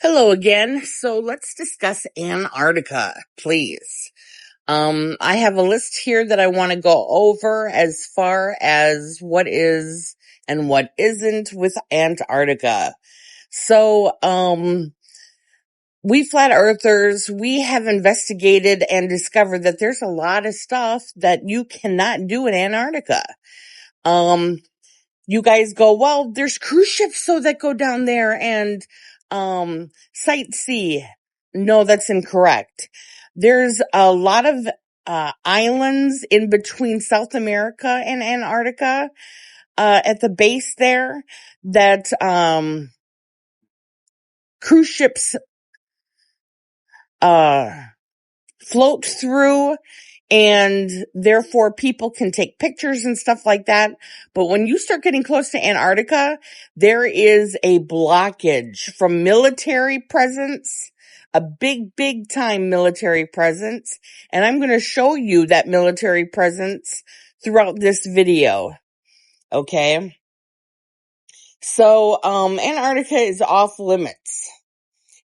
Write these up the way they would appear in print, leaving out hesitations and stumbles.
Hello again. So let's discuss Antarctica, please. I have a list here that I want to go over as far as what is and what isn't with Antarctica. So, we flat earthers, we have investigated and discovered that there's a lot of stuff that you cannot do in Antarctica. Um, you guys go, well, there's cruise ships so that go down there and sightsee. No, that's incorrect. There's a lot of islands in between South America and Antarctica at the base there that cruise ships float through, and therefore people can take pictures and stuff like that. But when you start getting close to Antarctica, there is a blockage from military presence, a big time military presence. And I'm going to show you that military presence throughout this video. Okay. So, Antarctica is off limits.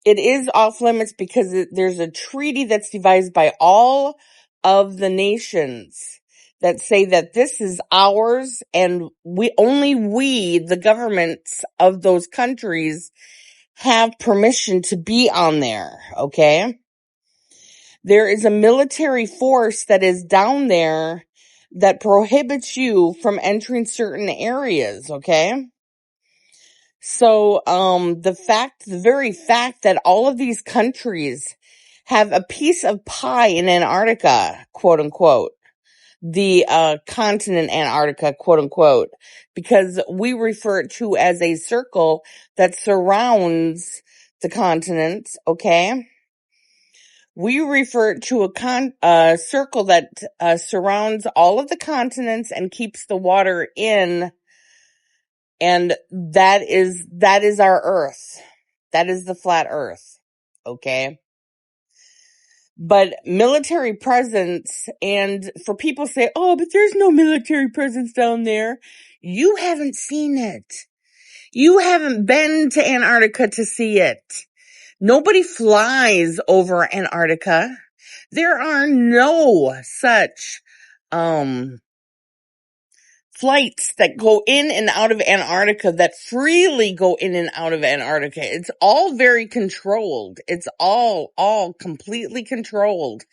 It is off limits because there's a treaty that's devised by all of the nations that say that this is ours, and we, the governments of those countries, have permission to be on there, okay? There is a military force that is down there that prohibits you from entering certain areas, okay? So, the very fact that all of these countries have a piece of pie in Antarctica, quote unquote, the, continent Antarctica, quote unquote, because we refer it to as a circle that surrounds the continent, okay? We refer to a circle that, surrounds all of the continents and keeps the water in. And that is our Earth. That is the flat Earth. Okay. But military presence, and for people say, oh, but there's no military presence down there. You haven't seen it. You haven't been to Antarctica to see it. Nobody flies over Antarctica. There are no such, flights that go in and out of Antarctica, that freely go in and out of Antarctica. It's all very controlled. It's all completely controlled.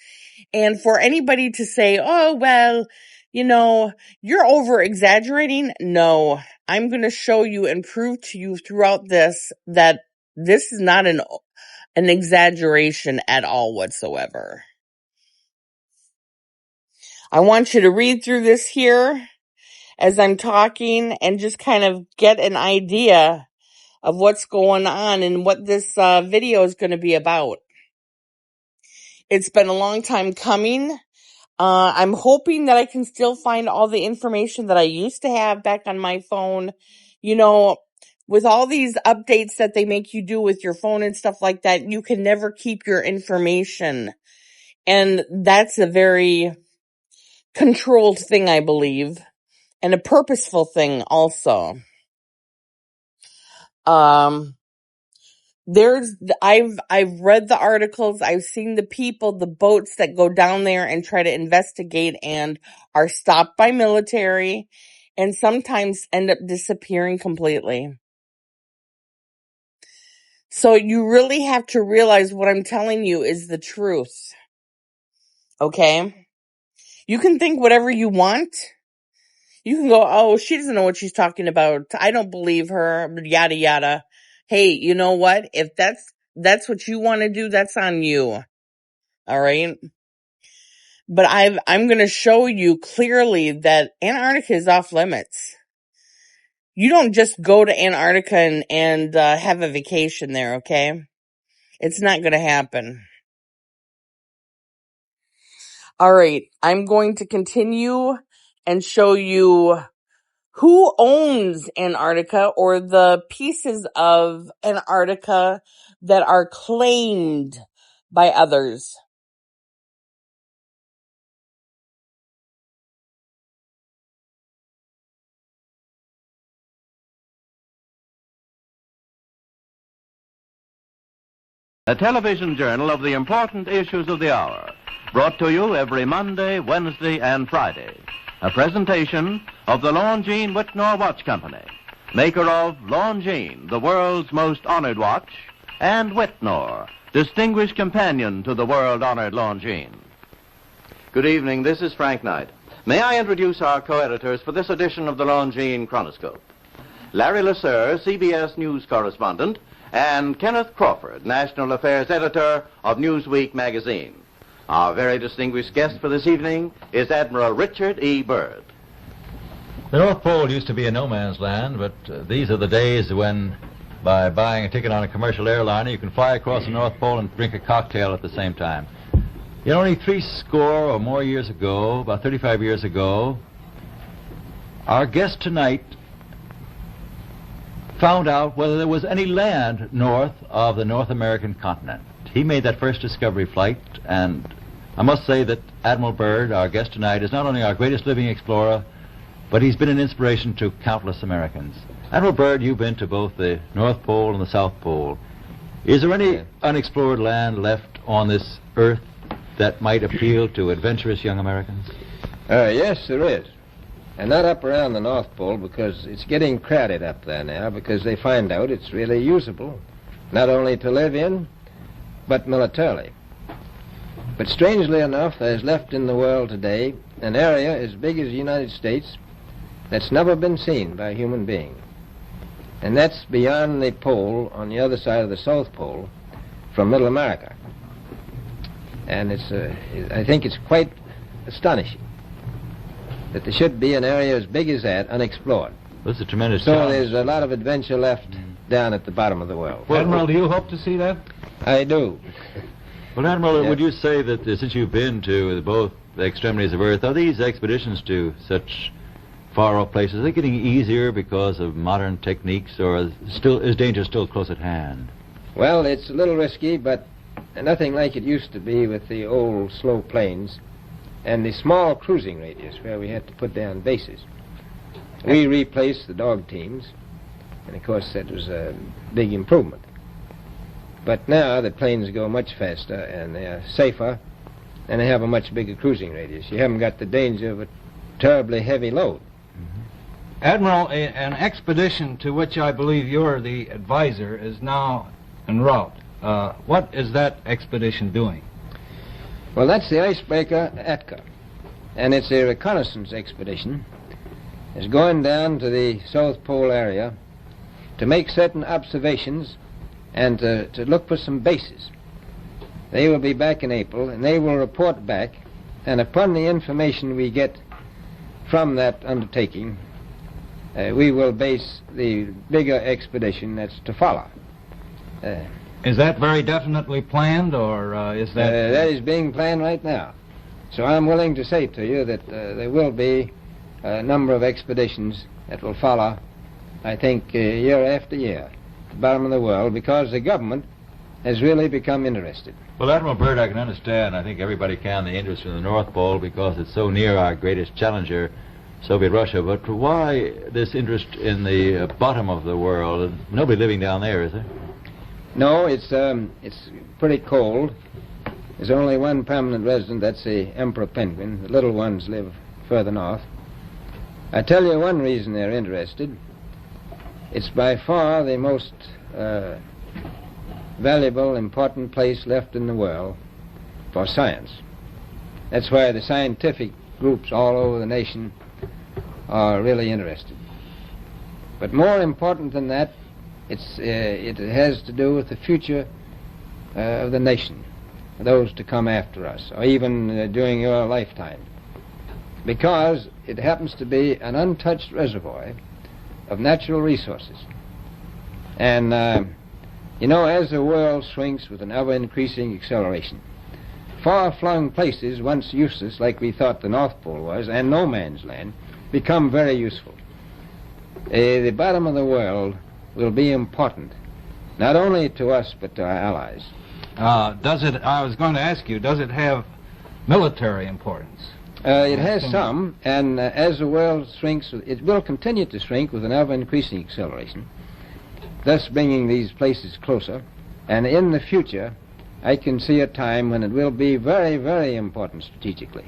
And for anybody to say, oh, well, you're over exaggerating. No, I'm going to show you and prove to you throughout this that this is not an exaggeration at all whatsoever. I want you to read through this here as I'm talking and just kind of get an idea of what's going on and what this video is going to be about. It's been a long time coming. I'm hoping that I can still find all the information that I used to have back on my phone. With all these updates that they make you do with your phone and stuff like that, you can never keep your information. And that's a very controlled thing, I believe. And a purposeful thing also. I've read the articles, I've seen the people, the boats that go down there and try to investigate and are stopped by military and sometimes end up disappearing completely. So you really have to realize what I'm telling you is the truth. Okay? You can think whatever you want. You can go, oh, she doesn't know what she's talking about. I don't believe her, yada, yada. Hey, you know what? If that's what you want to do, that's on you. All right. But I'm going to show you clearly that Antarctica is off limits. You don't just go to Antarctica and have a vacation there. Okay. It's not going to happen. All right. I'm going to continue and show you who owns Antarctica, or the pieces of Antarctica that are claimed by others. a television journal of the important issues of the hour, brought to you every Monday, Wednesday, and Friday. A presentation of the Longines Whitnor Watch Company, maker of Longines, the world's most honored watch, and Whitnor, distinguished companion to the world-honored Longines. Good evening, this is Frank Knight. May I introduce our co-editors for this edition of the Longines Chronoscope? Larry Lasser, CBS News correspondent, and Kenneth Crawford, National Affairs Editor of Newsweek magazine. Our very distinguished guest for this evening is Admiral Richard E. Byrd. The North Pole used to be a no-man's land, but these are the days when, by buying a ticket on a commercial airliner, you can fly across the North Pole and drink a cocktail at the same time. Yet only 60 or more years ago, about 35 years ago, our guest tonight found out whether there was any land north of the North American continent. He made that first discovery flight, and I must say that Admiral Byrd, our guest tonight, is not only our greatest living explorer, but he's been an inspiration to countless Americans. Admiral Byrd, you've been to both the North Pole and the South Pole. Is there any unexplored land left on this earth that might appeal to adventurous young Americans? Yes, there is. And not up around the North Pole, because it's getting crowded up there now, because they find out it's really usable, not only to live in, but militarily. But strangely enough, there's left in the world today an area as big as the United States that's never been seen by a human being. And that's beyond the pole, on the other side of the South Pole, from Middle America. And I think it's quite astonishing that there should be an area as big as that unexplored. This is a tremendous So challenge. there's a lot of adventure left down at the bottom of the world. Well, Admiral, do you hope to see that? I do. Well, Admiral, Yeah. would you say that since you've been to both the extremities of Earth, are these expeditions to such far-off places, are they getting easier because of modern techniques, or is danger still close at hand? Well, it's a little risky, but nothing like it used to be with the old slow planes and the small cruising radius where we had to put down bases. We replaced the dog teams, and of course that was a big improvement. But now the planes go much faster and they are safer, and they have a much bigger cruising radius. You haven't got the danger of a terribly heavy load. Admiral, an expedition to which I believe you're the advisor is now en route. What is that expedition doing? Well, that's the icebreaker Atka, and it's a reconnaissance expedition. It's going down to the South Pole area to make certain observations and to look for some bases. They will be back in April, and they will report back, and upon the information we get from that undertaking, we will base the bigger expedition that's to follow. Is that very definitely planned, or is that... That is being planned right now. So I'm willing to say to you that there will be a number of expeditions that will follow, I think, year after year, at the bottom of the world, because the government has really become interested. Well, Admiral Byrd, I can understand, I think everybody can, the interest in the North Pole because it's so near our greatest challenger, Soviet Russia. But why this interest in the bottom of the world? Nobody living down there, is there? No, it's pretty cold. There's only one permanent resident, that's the emperor penguin. The little ones live further north. I tell you one reason they're interested. It's by far the most valuable, important place left in the world for science. That's why the scientific groups all over the nation are really interested. But more important than that, it has to do with the future of the nation, those to come after us, or even during your lifetime, because it happens to be an untouched reservoir of natural resources. And, you know, as the world shrinks with an ever-increasing acceleration, far-flung places, once useless, like we thought the North Pole was, and no man's land, become very useful. The bottom of the world will be important, not only to us, but to our allies. I was going to ask you, does it have military importance? It has some, and as the world shrinks, it will continue to shrink with an ever-increasing acceleration, thus bringing these places closer. And in the future, I can see a time when it will be very, very important strategically.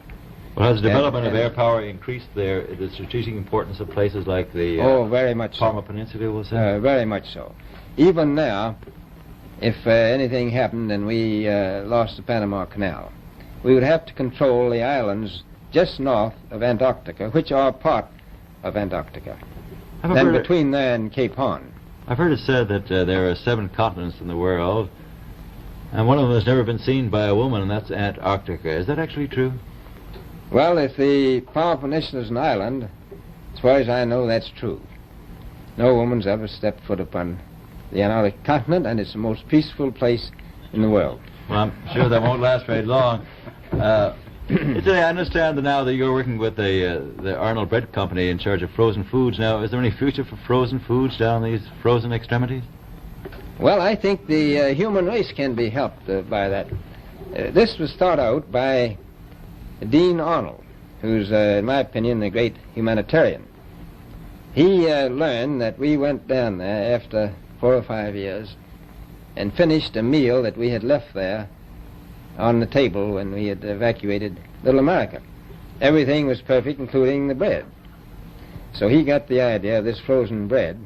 Well, has the development of air power increased the strategic importance of places like the very much Palma so. Peninsula, we'll say? Very much so. Even now, if anything happened and we lost the Panama Canal, we would have to control the islands just north of Antarctica, which are part of Antarctica. Then between there and Cape Horn. I've heard it said that there are 7 continents in the world, and one of them has never been seen by a woman, and that's Antarctica. Is that actually true? Well, if the Palma Peninsula is an island, as far as I know, that's true. No woman's ever stepped foot upon the Antarctic continent, and it's the most peaceful place in the world. Well, I'm sure that won't last very long. I understand now that you're working with the Arnold Bread Company in charge of frozen foods. Now, is there any future for frozen foods down these frozen extremities? Well, I think the human race can be helped by that. This was thought out by Dean Arnold, who's, in my opinion, a great humanitarian. He learned that we went down there after 4 or 5 years and finished a meal that we had left there on the table when we had evacuated Little America. Everything was perfect, including the bread. So he got the idea of this frozen bread,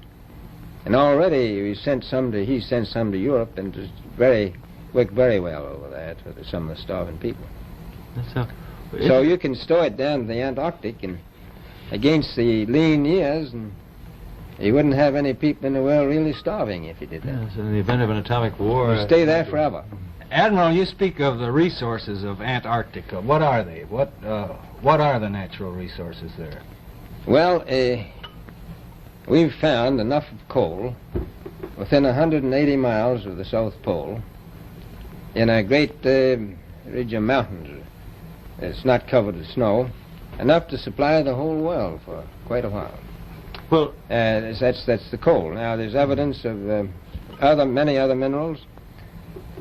and already he sent some to Europe, and it worked very well over there for some of the starving people. So you can store it down to the Antarctic and against the lean years, and you wouldn't have any people in the world really starving if you did that. Yes, in the event of an atomic war... You'd stay there forever. Admiral, you speak of the resources of Antarctica. What are they? What are the natural resources there? Well, we've found enough of coal within 180 miles of the South Pole in a great ridge of mountains. It's not covered with snow, enough to supply the whole world for quite a while. Well, that's the coal. Now, there's evidence of many other minerals.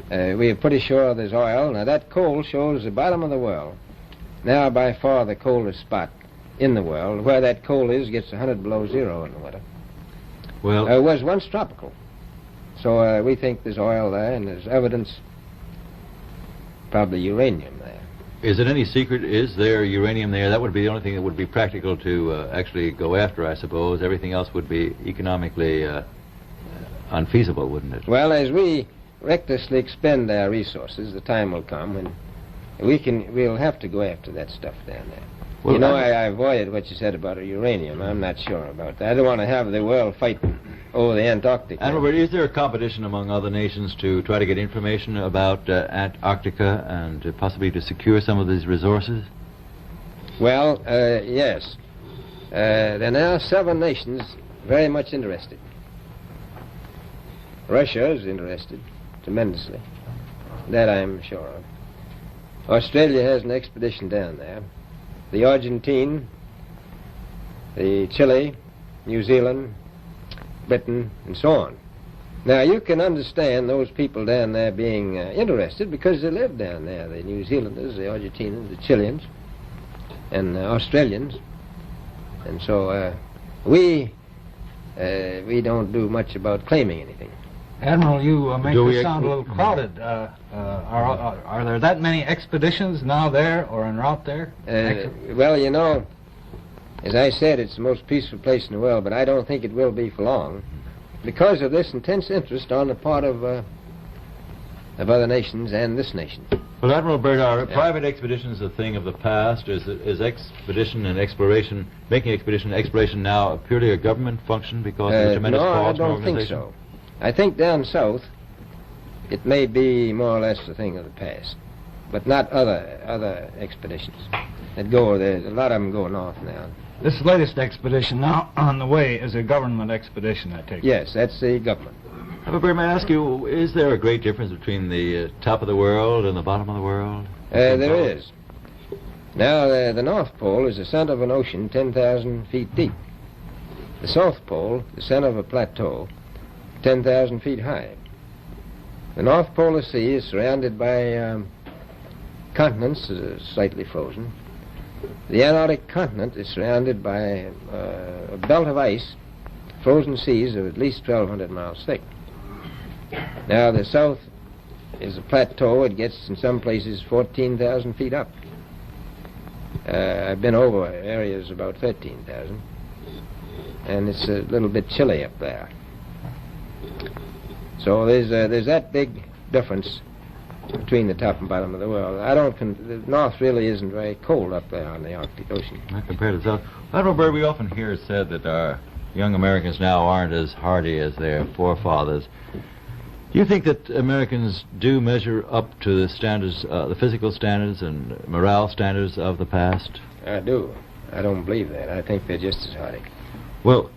We are pretty sure there's oil. Now, that coal shows the bottom of the world. Now, by far the coldest spot in the world. Where that coal is gets 100 below zero in the winter. Well, it was once tropical. So we think there's oil there, and there's evidence, probably uranium there. Is it any secret? Is there uranium there? That would be the only thing that would be practical to actually go after, I suppose. Everything else would be economically unfeasible, wouldn't it? Well, as we recklessly expend our resources, the time will come when we'll have to go after that stuff down there. Well, you know, I avoided what you said about uranium. I'm not sure about that. I don't want to have the world fighting over the Antarctic. Admiral Byrd, is there a competition among other nations to try to get information about Antarctica and possibly to secure some of these resources? Well, yes. There are now 7 nations very much interested. Russia is interested tremendously. That I'm sure of. Australia has an expedition down there. The Argentine, the Chile, New Zealand, Britain, and so on. Now, you can understand those people down there being interested because they live down there, the New Zealanders, the Argentinians, the Chileans, and the Australians. And so we don't do much about claiming anything. Admiral, you make this sound a little crowded. Are there that many expeditions now there or en route there? Well, you know, as I said, it's the most peaceful place in the world, but I don't think it will be for long because of this intense interest on the part of other nations and this nation. Well, Admiral Byrd, are private expeditions a thing of the past? Is expedition and exploration, making expedition and exploration now purely a government function because of the tremendous cost No, I and don't think organization? so. I think down south it may be more or less a thing of the past, but not other expeditions that go there. A lot of them go north now. This latest expedition now on the way is a government expedition, I take it. Yes, that's the government. Admiral Byrd, may I ask you, is there a great difference between the top of the world and the bottom of the world? There is. Now, the North Pole is the center of an ocean 10,000 feet deep. The South Pole, the center of a plateau, 10,000 feet high. The North Polar Sea is surrounded by continents slightly frozen. The Antarctic continent is surrounded by a belt of ice, frozen seas of at least 1,200 miles thick. Now, the south is a plateau. It gets, in some places, 14,000 feet up. I've been over areas about 13,000, and it's a little bit chilly up there. So there's that big difference between the top and bottom of the world. The north really isn't very cold up there on the Arctic Ocean. Not compared to the south. Admiral Byrd, we often hear it said that our young Americans now aren't as hardy as their forefathers. Do you think that Americans do measure up to the standards, the physical standards and morale standards of the past? I do. I don't believe that. I think they're just as hardy. Well,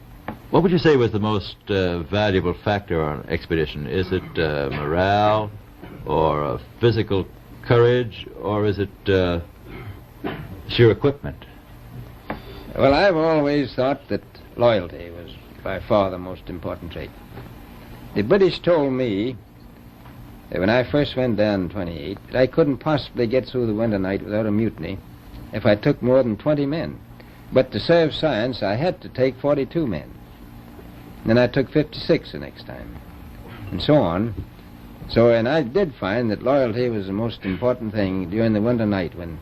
what would you say was the most valuable factor on an expedition? Is it morale, or physical courage, or is it sheer equipment? Well, I've always thought that loyalty was by far the most important trait. The British told me that when I first went down in 28 that I couldn't possibly get through the winter night without a mutiny if I took more than 20 men. But to serve science, I had to take 42 men. Then I took 56 the next time, and so on. And I did find that loyalty was the most important thing during the winter night when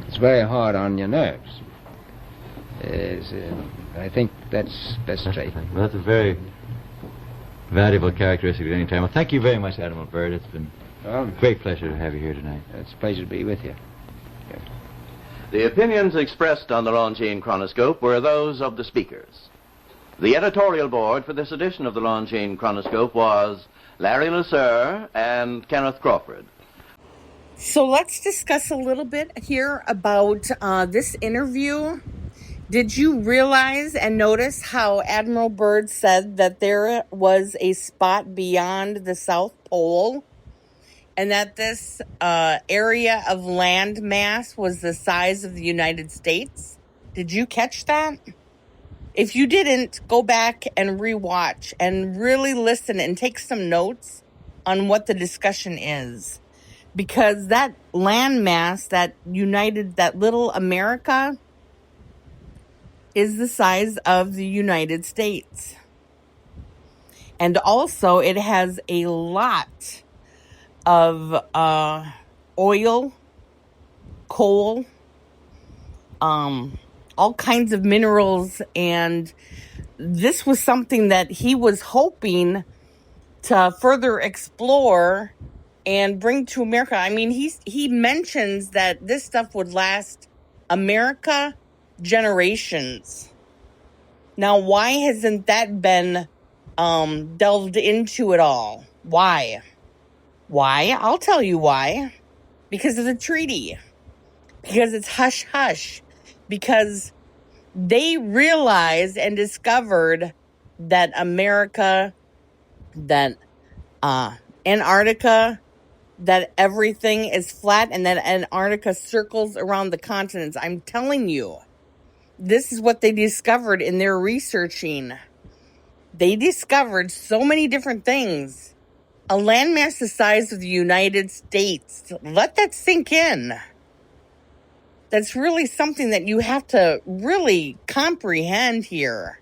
it's very hard on your nerves. I think that's the best trait. Well, that's a very valuable characteristic at any time. Well, thank you very much, Admiral Byrd. It's been a great pleasure to have you here tonight. It's a pleasure to be with you. Yes. The opinions expressed on the Longines Chronoscope were those of the speakers. The editorial board for this edition of the Longines Chronoscope was Larry Lusser and Kenneth Crawford. So let's discuss a little bit here about this interview. Did you realize and notice how Admiral Byrd said that there was a spot beyond the South Pole and that this area of land mass was the size of the United States? Did you catch that? If you didn't, go back and rewatch and really listen and take some notes on what the discussion is. Because that land mass, that little America, is the size of the United States. And also, it has a lot of oil, coal, all kinds of minerals, and this was something that he was hoping to further explore and bring to America. I mean, he mentions that this stuff would last America generations. Now, why hasn't that been delved into at all? Why? I'll tell you why. Because of the treaty. Because it's hush-hush. Because they realized and discovered that America, that Antarctica, that everything is flat, and that Antarctica circles around the continents. I'm telling you, this is what they discovered in their researching. They discovered so many different things. A landmass the size of the United States. Let that sink in. That's really something that you have to really comprehend here.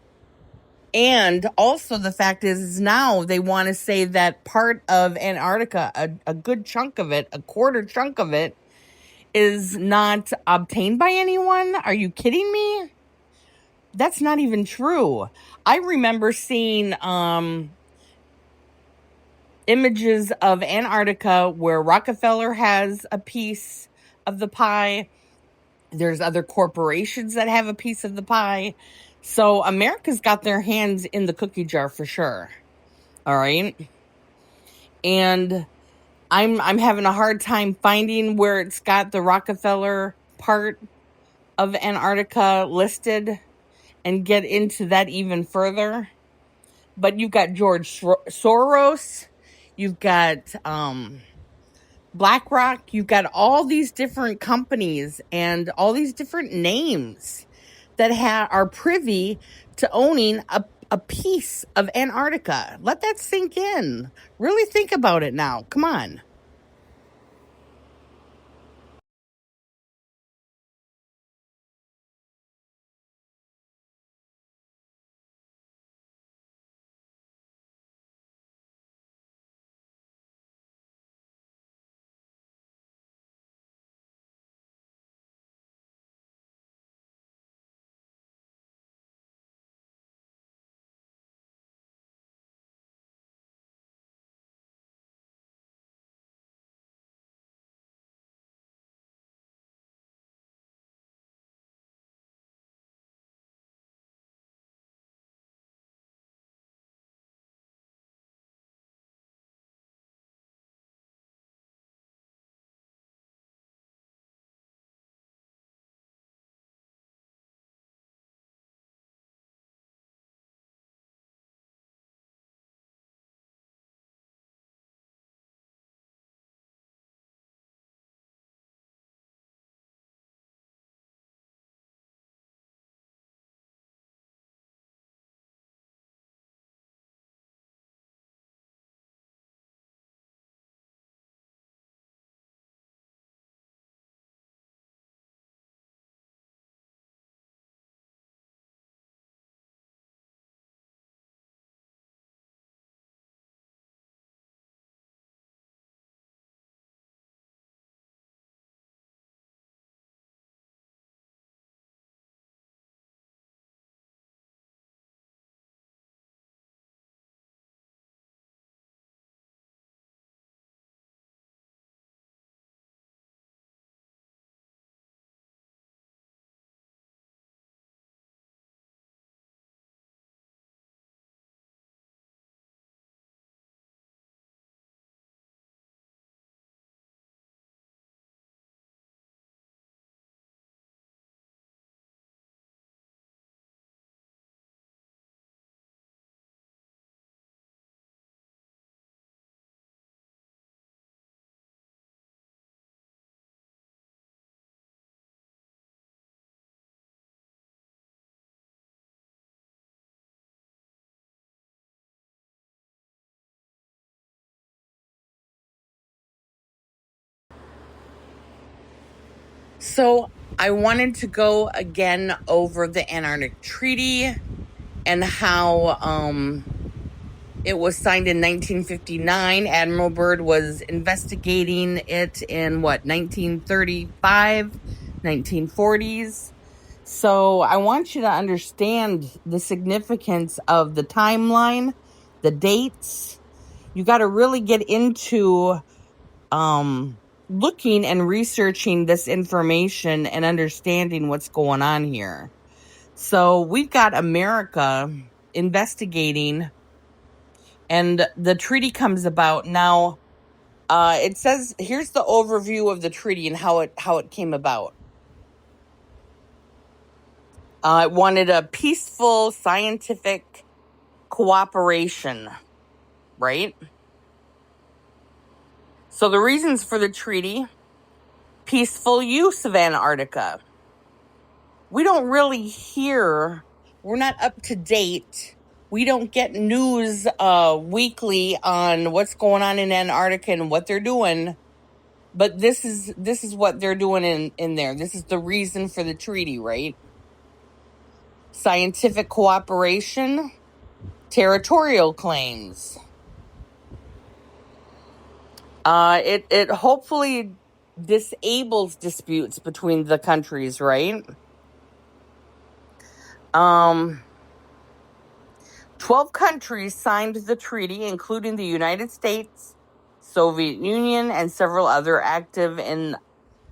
And also the fact is now they want to say that part of Antarctica, a good chunk of it, a quarter chunk of it, is not obtained by anyone. Are you kidding me? That's not even true. I remember seeing images of Antarctica where Rockefeller has a piece of the pie. There's other corporations that have a piece of the pie. So America's got their hands in the cookie jar for sure. All right. And I'm having a hard time finding where it's got the Rockefeller part of Antarctica listed and get into that even further. But you've got George Soros, you've got BlackRock, you've got all these different companies and all these different names that are privy to owning a piece of Antarctica. Let that sink in. Really think about it now. Come on. So I wanted to go again over the Antarctic Treaty and how it was signed in 1959. Admiral Byrd was investigating it in 1935, 1940s. So I want you to understand the significance of the timeline, the dates. You got to really get into looking and researching this information and understanding what's going on here. So we've got America investigating, and the treaty comes about. Now, it says, here's the overview of the treaty and how it came about. It wanted a peaceful scientific cooperation, right? So the reasons for the treaty: peaceful use of Antarctica. We don't really hear, we're not up to date. We don't get news weekly on what's going on in Antarctica and what they're doing. But this is what they're doing in there. This is the reason for the treaty, right? Scientific cooperation, territorial claims. It hopefully disables disputes between the countries, right? 12 countries signed the treaty, including the United States, Soviet Union, and several other active in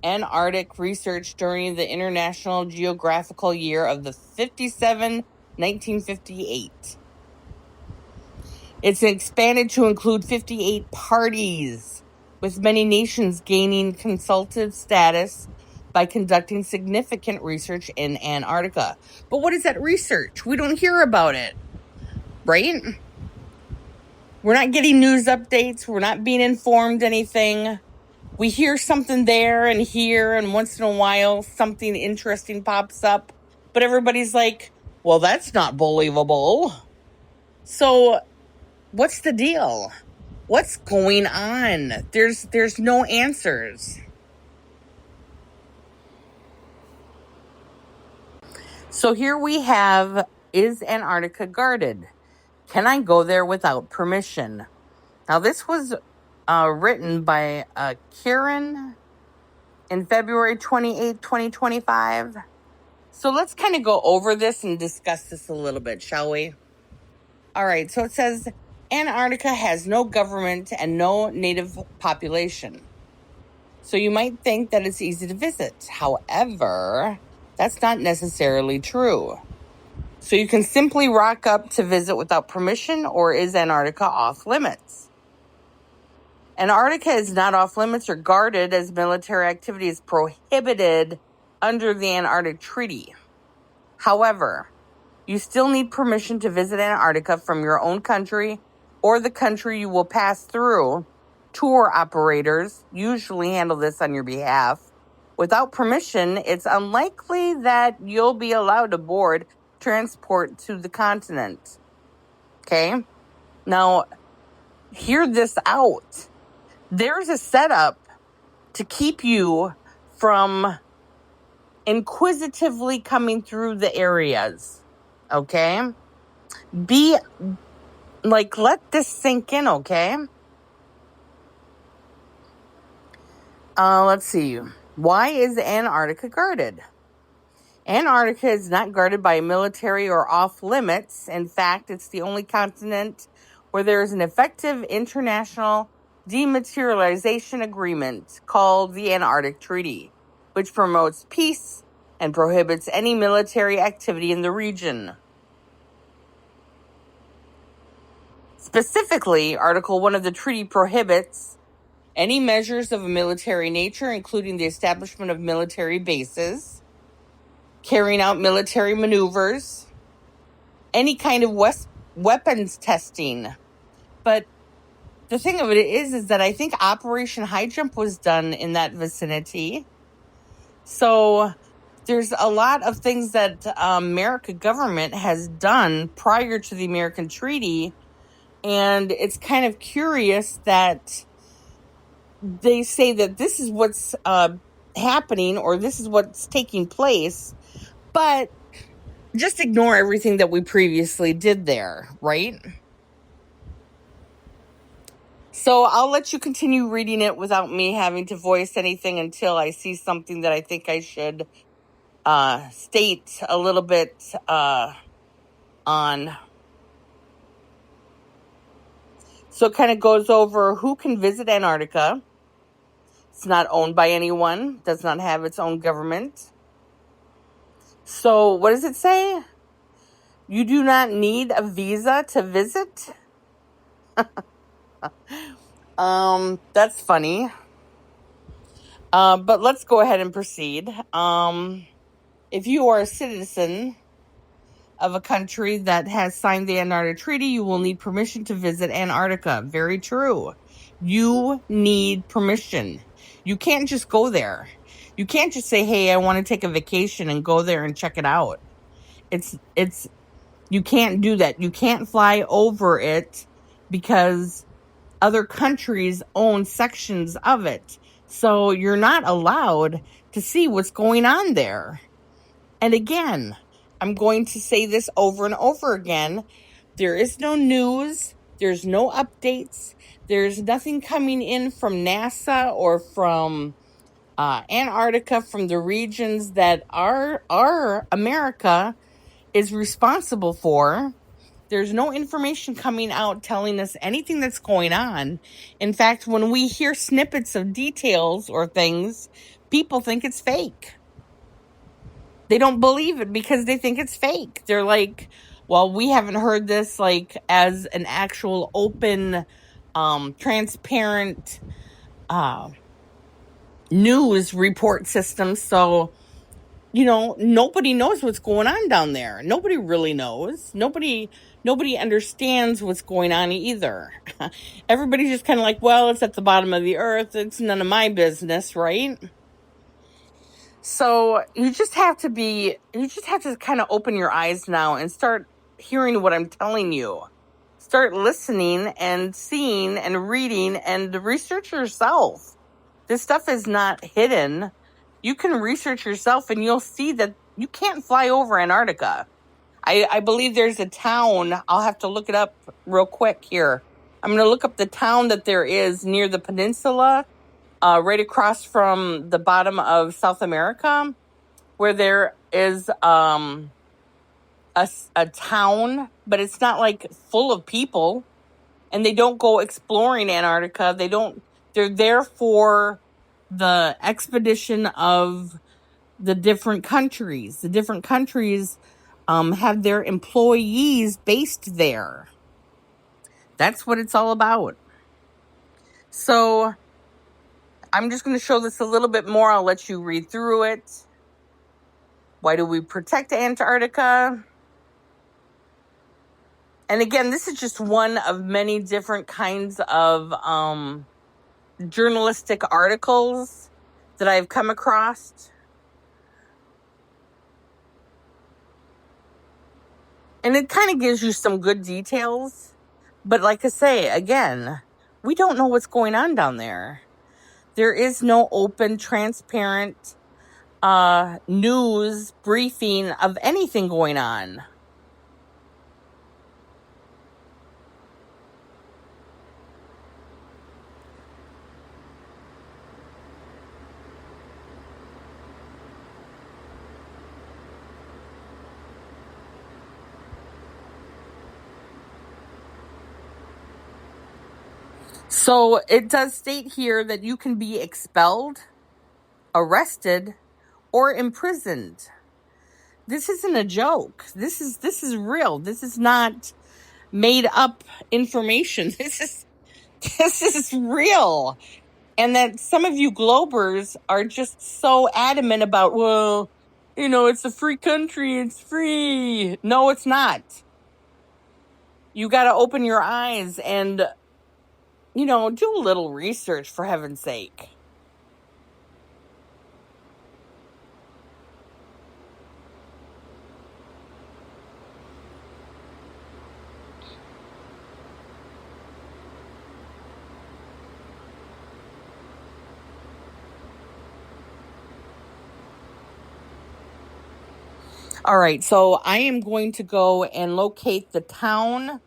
Antarctic research during the International Geographical Year of the 1958. It's expanded to include 58 parties, with many nations gaining consultative status by conducting significant research in Antarctica. But what is that research? We don't hear about it, right? We're not getting news updates. We're not being informed anything. We hear something there and here, and once in a while something interesting pops up. But everybody's like, well, that's not believable. So what's the deal? What's going on? There's no answers. So here we have, is Antarctica guarded? Can I go there without permission? Now, this was written by Kieran in February 28, 2025. So let's kind of go over this and discuss this a little bit, shall we? All right, so it says, Antarctica has no government and no native population. So you might think that it's easy to visit. However, that's not necessarily true. So you can simply rock up to visit without permission, or is Antarctica off limits? Antarctica is not off limits or guarded, as military activity is prohibited under the Antarctic Treaty. However, you still need permission to visit Antarctica from your own country or the country you will pass through. Tour operators usually handle this on your behalf. Without permission, it's unlikely that you'll be allowed aboard transport to the continent. Okay? Now, hear this out. There's a setup to keep you from inquisitively coming through the areas. Okay? Let this sink in, okay? Let's see. Why is Antarctica guarded? Antarctica is not guarded by military or off limits. In fact, it's the only continent where there is an effective international dematerialization agreement called the Antarctic Treaty, which promotes peace and prohibits any military activity in the region. Specifically, Article 1 of the treaty prohibits any measures of a military nature, including the establishment of military bases, carrying out military maneuvers, any kind of weapons testing. But the thing of it is that I think Operation High Jump was done in that vicinity. So there's a lot of things that American government has done prior to the American Treaty. And it's kind of curious that they say that this is what's happening or this is what's taking place, but just ignore everything that we previously did there, right? So I'll let you continue reading it without me having to voice anything until I see something that I think I should state a little bit on. So it kind of goes over who can visit Antarctica. It's not owned by anyone, does not have its own government. So what does it say? You do not need a visa to visit? That's funny. But let's go ahead and proceed. If you are a citizen of a country that has signed the Antarctic Treaty, you will need permission to visit Antarctica. Very true. You need permission. You can't just go there. You can't just say, hey, I want to take a vacation and go there and check it out. You can't do that. You can't fly over it because other countries own sections of it. So you're not allowed to see what's going on there. And again, I'm going to say this over and over again. There is no news. There's no updates. There's nothing coming in from NASA or from Antarctica, from the regions that our America is responsible for. There's no information coming out telling us anything that's going on. In fact, when we hear snippets of details or things, people think it's fake. They don't believe it because they think it's fake. They're like, well, we haven't heard this like as an actual open, transparent news report system. So, nobody knows what's going on down there. Nobody really knows. Nobody understands what's going on either. Everybody's just kind of like, well, it's at the bottom of the earth. It's none of my business, right? So you just have to kind of open your eyes now and start hearing what I'm telling you. Start listening and seeing and reading and research yourself. This stuff is not hidden. You can research yourself and you'll see that you can't fly over Antarctica. I believe there's a town. I'll have to look it up real quick here. I'm going to look up the town that there is near the peninsula, right across from the bottom of South America, where there is a town, but it's not like full of people, and they don't go exploring Antarctica. They're there for the expedition of the different countries. The different countries have their employees based there. That's what it's all about. So I'm just going to show this a little bit more. I'll let you read through it. Why do we protect Antarctica? And again, this is just one of many different kinds of journalistic articles that I've come across. And it kind of gives you some good details. But like I say, again, we don't know what's going on down there. There is no open, transparent news briefing of anything going on. So it does state here that you can be expelled, arrested, or imprisoned. This isn't a joke. This is real. This is not made up information. This is real. And that some of you globers are just so adamant about, well, it's a free country. It's free. No, it's not. You got to open your eyes and do a little research, for heaven's sake. All right, so I am going to go and locate the town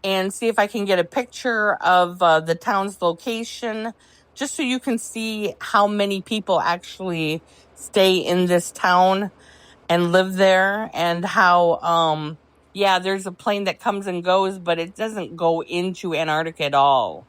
and see if I can get a picture of the town's location, just so you can see how many people actually stay in this town and live there, and how, yeah, there's a plane that comes and goes, but it doesn't go into Antarctica at all.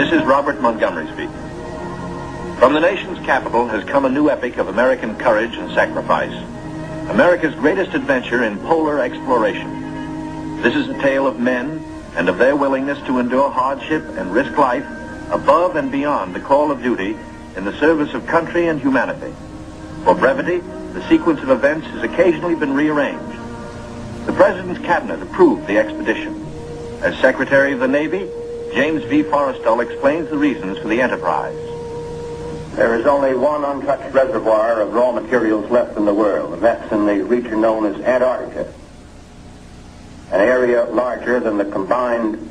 This is Robert Montgomery speaking. From the nation's capital has come a new epic of American courage and sacrifice. America's greatest adventure in polar exploration. This is a tale of men and of their willingness to endure hardship and risk life above and beyond the call of duty in the service of country and humanity. For brevity, the sequence of events has occasionally been rearranged. The President's Cabinet approved the expedition. As Secretary of the Navy, James V. Forrestal explains the reasons for the enterprise. There is only one untouched reservoir of raw materials left in the world, and that's in the region known as Antarctica, an area larger than the combined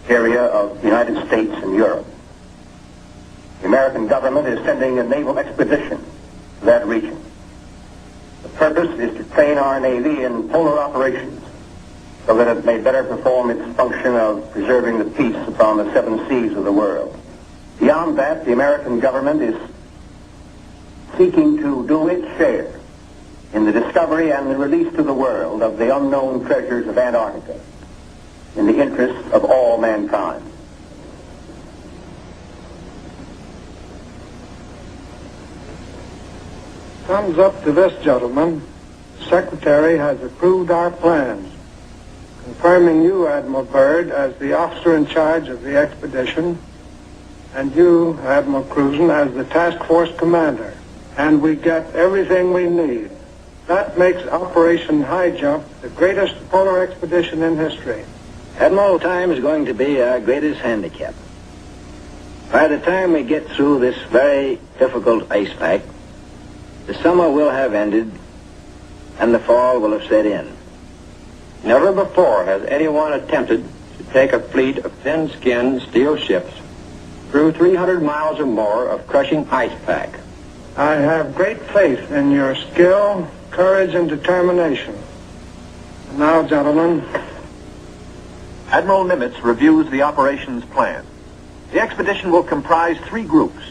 area of the United States and Europe. The American government is sending a naval expedition to that region. The purpose is to train our Navy in polar operations so that it may better perform its function of preserving the peace upon the seven seas of the world. Beyond that, the American government is seeking to do its share in the discovery and the release to the world of the unknown treasures of Antarctica in the interests of all mankind. Comes up to this, gentlemen. The Secretary has approved our plans, confirming you, Admiral Byrd, as the officer in charge of the expedition, and you, Admiral Cruzen, as the task force commander. And we get everything we need. That makes Operation High Jump the greatest polar expedition in history. Admiral, time is going to be our greatest handicap. By the time we get through this very difficult ice pack, the summer will have ended and the fall will have set in. Never before has anyone attempted to take a fleet of thin-skinned steel ships through 300 miles or more of crushing ice pack. I have great faith in your skill, courage, and determination. And now, gentlemen, Admiral Nimitz reviews the operations plan. The expedition will comprise 3 groups: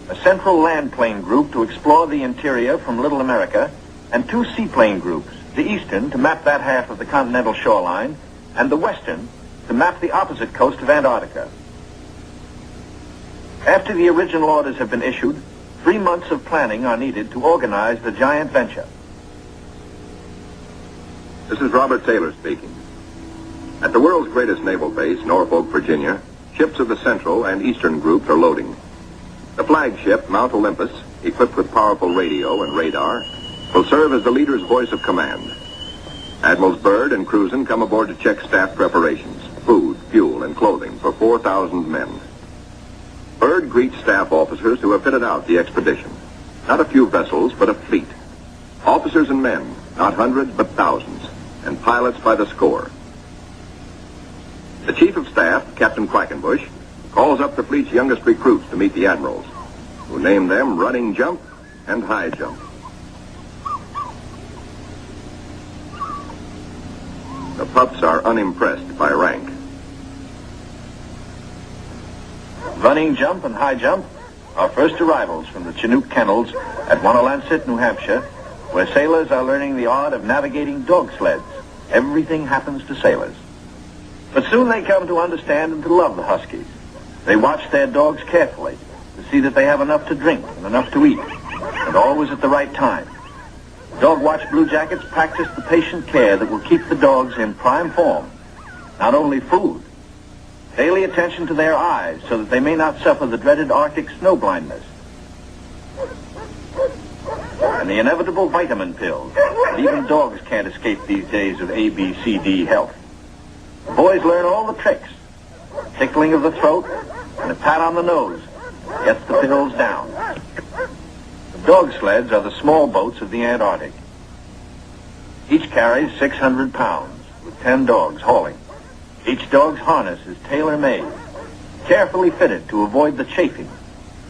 a central land plane group to explore the interior from Little America, and 2 seaplane groups, the eastern to map that half of the continental shoreline, and the western to map the opposite coast of Antarctica. After the original orders have been issued, 3 months of planning are needed to organize the giant venture. This is Robert Taylor speaking. At the world's greatest naval base, Norfolk, Virginia, ships of the Central and Eastern groups are loading. The flagship, Mount Olympus, equipped with powerful radio and radar, will serve as the leader's voice of command. Admirals Byrd and Cruzen come aboard to check staff preparations, food, fuel, and clothing for 4,000 men. Byrd greets staff officers who have fitted out the expedition. Not a few vessels, but a fleet. Officers and men, not hundreds, but thousands, and pilots by the score. The Chief of Staff, Captain Quackenbush, calls up the fleet's youngest recruits to meet the admirals, who name them Running Jump and High Jump. The pups are unimpressed by rank. Running Jump and High Jump are first arrivals from the Chinook kennels at Wanalancet, New Hampshire, where sailors are learning the art of navigating dog sleds. Everything happens to sailors. But soon they come to understand and to love the Huskies. They watch their dogs carefully to see that they have enough to drink and enough to eat, and always at the right time. Dog Watch Bluejackets practice the patient care that will keep the dogs in prime form. Not only food, daily attention to their eyes so that they may not suffer the dreaded Arctic snow blindness, and the inevitable vitamin pills that even dogs can't escape these days of ABCD health. The boys learn all the tricks. Tickling of the throat and a pat on the nose gets the pills down. The dog sleds are the small boats of the Antarctic. Each carries 600 pounds, with 10 dogs hauling. Each dog's harness is tailor-made, carefully fitted to avoid the chafing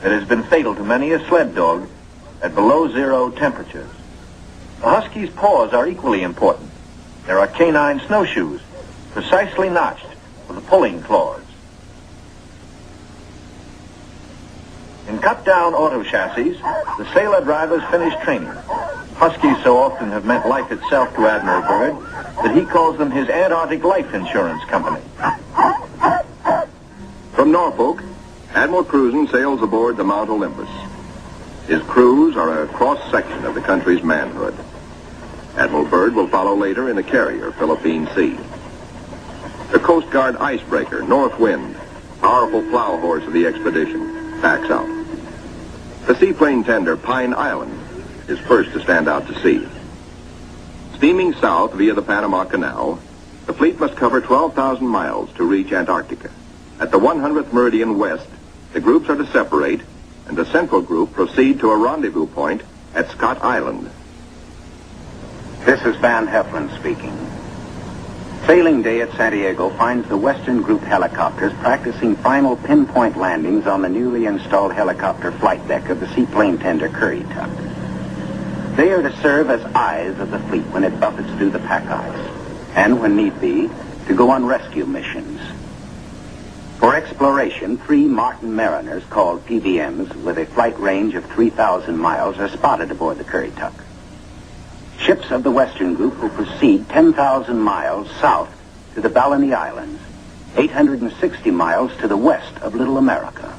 that has been fatal to many a sled dog at below 0 temperatures. The Husky's paws are equally important. There are canine snowshoes, precisely notched for the pulling claws. In cut-down auto chassis, the sailor drivers finish training. Huskies so often have meant life itself to Admiral Byrd that he calls them his Antarctic Life Insurance Company. From Norfolk, Admiral Cruzen sails aboard the Mount Olympus. His crews are a cross-section of the country's manhood. Admiral Byrd will follow later in the carrier, Philippine Sea. The Coast Guard icebreaker, North Wind, powerful plow horse of the expedition, backs out. The seaplane tender, Pine Island, is first to stand out to sea. Steaming south via the Panama Canal, the fleet must cover 12,000 miles to reach Antarctica. At the 100th meridian west, the groups are to separate, and the central group proceed to a rendezvous point at Scott Island. This is Van Heflin speaking. Sailing day at Santiago finds the Western Group helicopters practicing final pinpoint landings on the newly installed helicopter flight deck of the seaplane tender Currituck. They are to serve as eyes of the fleet when it buffets through the pack ice, and when need be, to go on rescue missions. For exploration, 3 Martin Mariners, called PBMs, with a flight range of 3,000 miles, are spotted aboard the Currituck. Ships of the Western Group will proceed 10,000 miles south to the Balleny Islands, 860 miles to the west of Little America.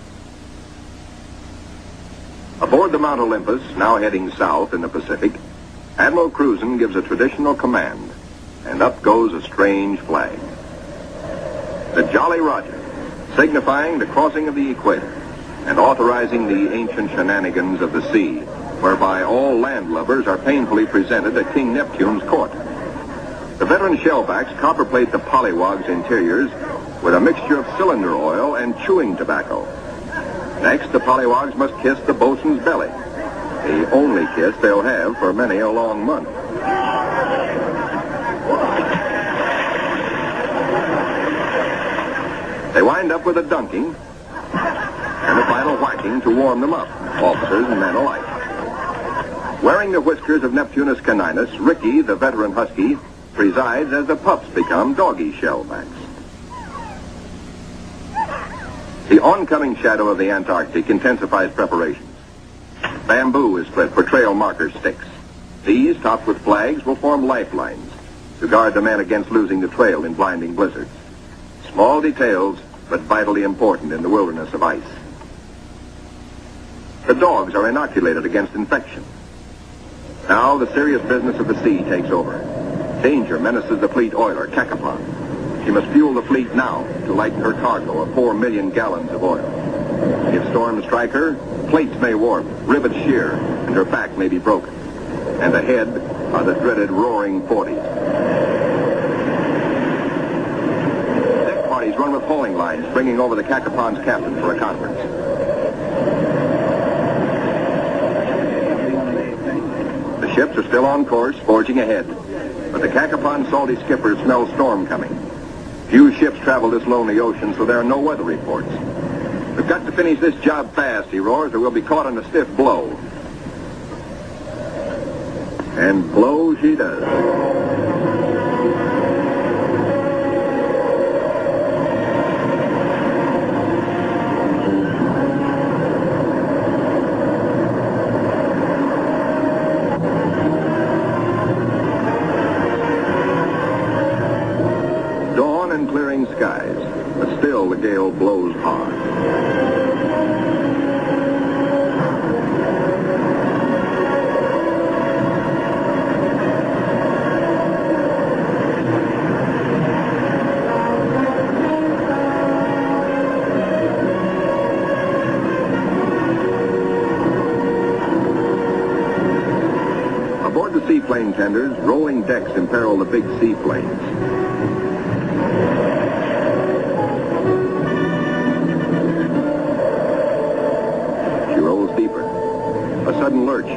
Aboard the Mount Olympus, now heading south in the Pacific, Admiral Cruzen gives a traditional command, and up goes a strange flag. The Jolly Roger, signifying the crossing of the equator and authorizing the ancient shenanigans of the sea, whereby all landlubbers are painfully presented at King Neptune's court. The veteran shellbacks copperplate the polywogs' interiors with a mixture of cylinder oil and chewing tobacco. Next, the polywogs must kiss the boatswain's belly, the only kiss they'll have for many a long month. They wind up with a dunking and a final whacking to warm them up, officers and men alike. Wearing the whiskers of Neptunus caninus, Ricky, the veteran husky, presides as the pups become doggy shellbacks. The oncoming shadow of the Antarctic intensifies preparations. Bamboo is split for trail marker sticks. These, topped with flags, will form lifelines to guard the men against losing the trail in blinding blizzards. Small details, but vitally important in the wilderness of ice. The dogs are inoculated against infection. Now the serious business of the sea takes over. Danger menaces the fleet oiler, Cacapon. She must fuel the fleet now to lighten her cargo of 4 million gallons of oil. If storms strike her, plates may warp, rivets shear, and her back may be broken. And ahead are the dreaded roaring 40s. Deck parties run with hauling lines, bringing over the Cacapon's captain for a conference. The ships are still on course, forging ahead. But the Cacapon's salty skipper smells storm coming. Few ships travel this lonely ocean, so there are no weather reports. We've got to finish this job fast, he roars, or we'll be caught in a stiff blow. And blow she does. Clearing skies, but still the gale blows hard. Aboard the seaplane tenders, rolling decks imperil the big seaplanes. A sudden lurch.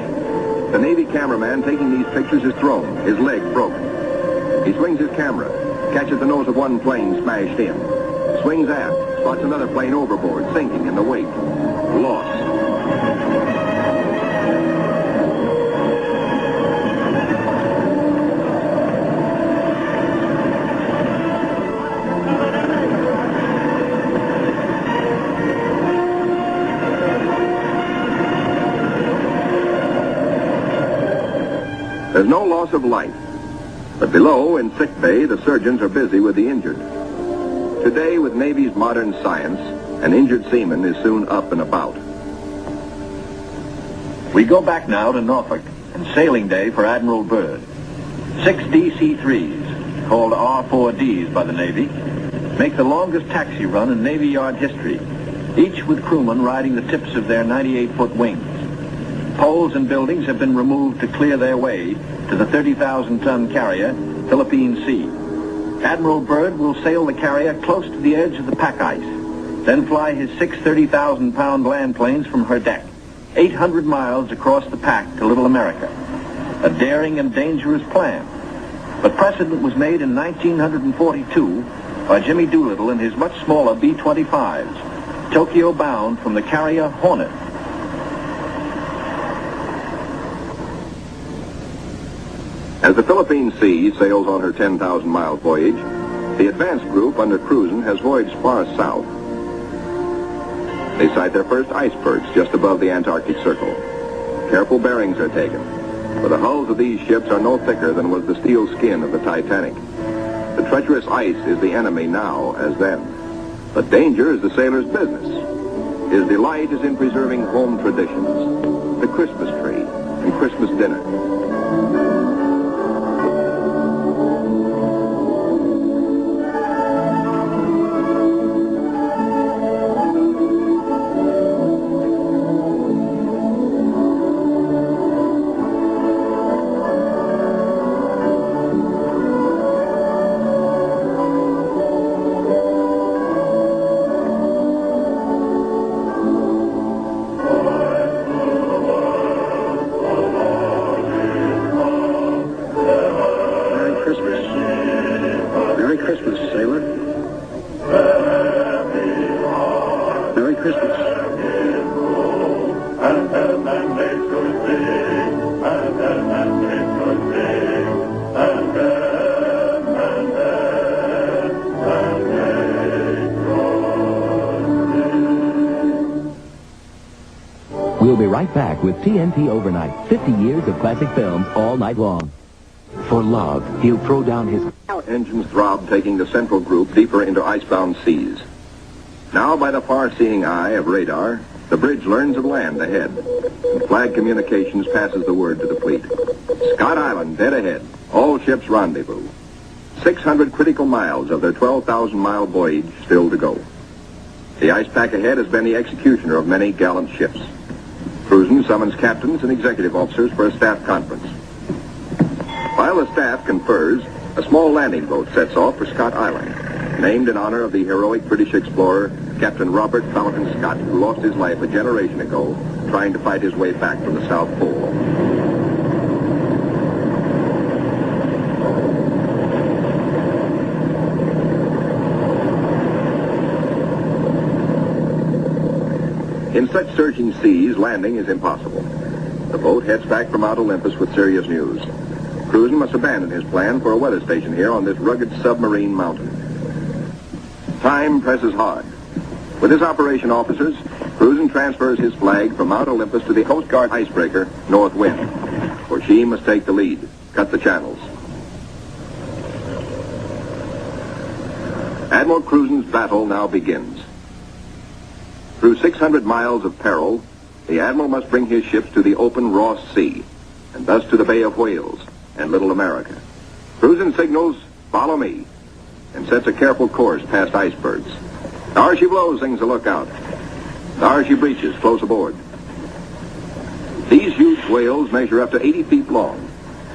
The Navy cameraman taking these pictures is thrown, his leg broken. He swings his camera, catches the nose of one plane smashed in. Swings aft, spots another plane overboard, sinking in the wake. Lost. There's no loss of life, but below, in sick bay, the surgeons are busy with the injured. Today, with Navy's modern science, An injured seaman is soon up and about. We go back now to Norfolk and sailing day for Admiral Byrd. 6 DC-3s, called R4Ds by the Navy, make the longest taxi run in Navy Yard history, each with crewmen riding the tips of their 98-foot wings. Poles and buildings have been removed to clear their way to the 30,000-ton carrier, Philippine Sea. Admiral Byrd will sail the carrier close to the edge of the pack ice, then fly his 6 30,000-pound land planes from her deck, 800 miles across the pack to Little America. A daring and dangerous plan. But precedent was made in 1942 by Jimmy Doolittle in his much smaller B-25s, Tokyo bound from the carrier Hornet. As the Philippine Sea sails on her 10,000-mile voyage, the advance group under Cruzen has voyaged far south. They sight their first icebergs just above the Antarctic Circle. Careful bearings are taken, for the hulls of these ships are no thicker than was the steel skin of the Titanic. The treacherous ice is the enemy now as then, but danger is the sailor's business. His delight is in preserving home traditions, the Christmas tree and Christmas dinner. We'll be right back with TNT Overnight. 50 years of classic films all night long. For love, he'll throw down his... Engines throb, taking the central group deeper into icebound seas. Now, by the far-seeing eye of radar, the bridge learns of land ahead, and Flag Communications passes the word to the fleet. Scott Island, dead ahead. All ships rendezvous. 600 critical miles of their 12,000-mile voyage still to go. The ice pack ahead has been the executioner of many gallant ships. Cruzen summons captains and executive officers for a staff conference. While the staff confers, a small landing boat sets off for Scott Island, named in honor of the heroic British explorer, Captain Robert Fountain Scott, who lost his life a generation ago trying to fight his way back from the South Pole. In such surging seas, landing is impossible. The boat heads back for Mount Olympus with serious news. Cruzen must abandon his plan for a weather station here on this rugged submarine mountain. Time presses hard. With his operation officers, Cruzen transfers his flag from Mount Olympus to the Coast Guard icebreaker, North Wind, for she must take the lead, cut the channels. Admiral Cruzen's battle now begins. Through 600 miles of peril, the Admiral must bring his ships to the open Ross Sea, and thus to the Bay of Whales and Little America. Cruzen signals, "Follow me," and sets a careful course past icebergs. "There she blows," sings the lookout. "There she breaches," close aboard. These huge whales measure up to 80 feet long,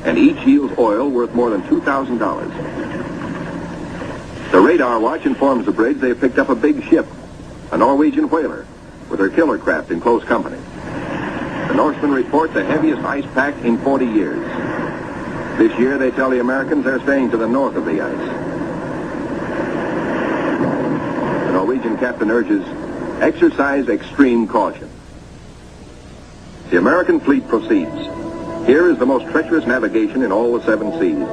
and each yields oil worth more than $2,000. The radar watch informs the bridge they have picked up a big ship, a Norwegian whaler, with her killer craft in close company. The Norsemen report the heaviest ice pack in 40 years. This year, they tell the Americans they're staying to the north of the ice. The Norwegian captain urges, "Exercise extreme caution." The American fleet proceeds. Here is the most treacherous navigation in all the 7 seas,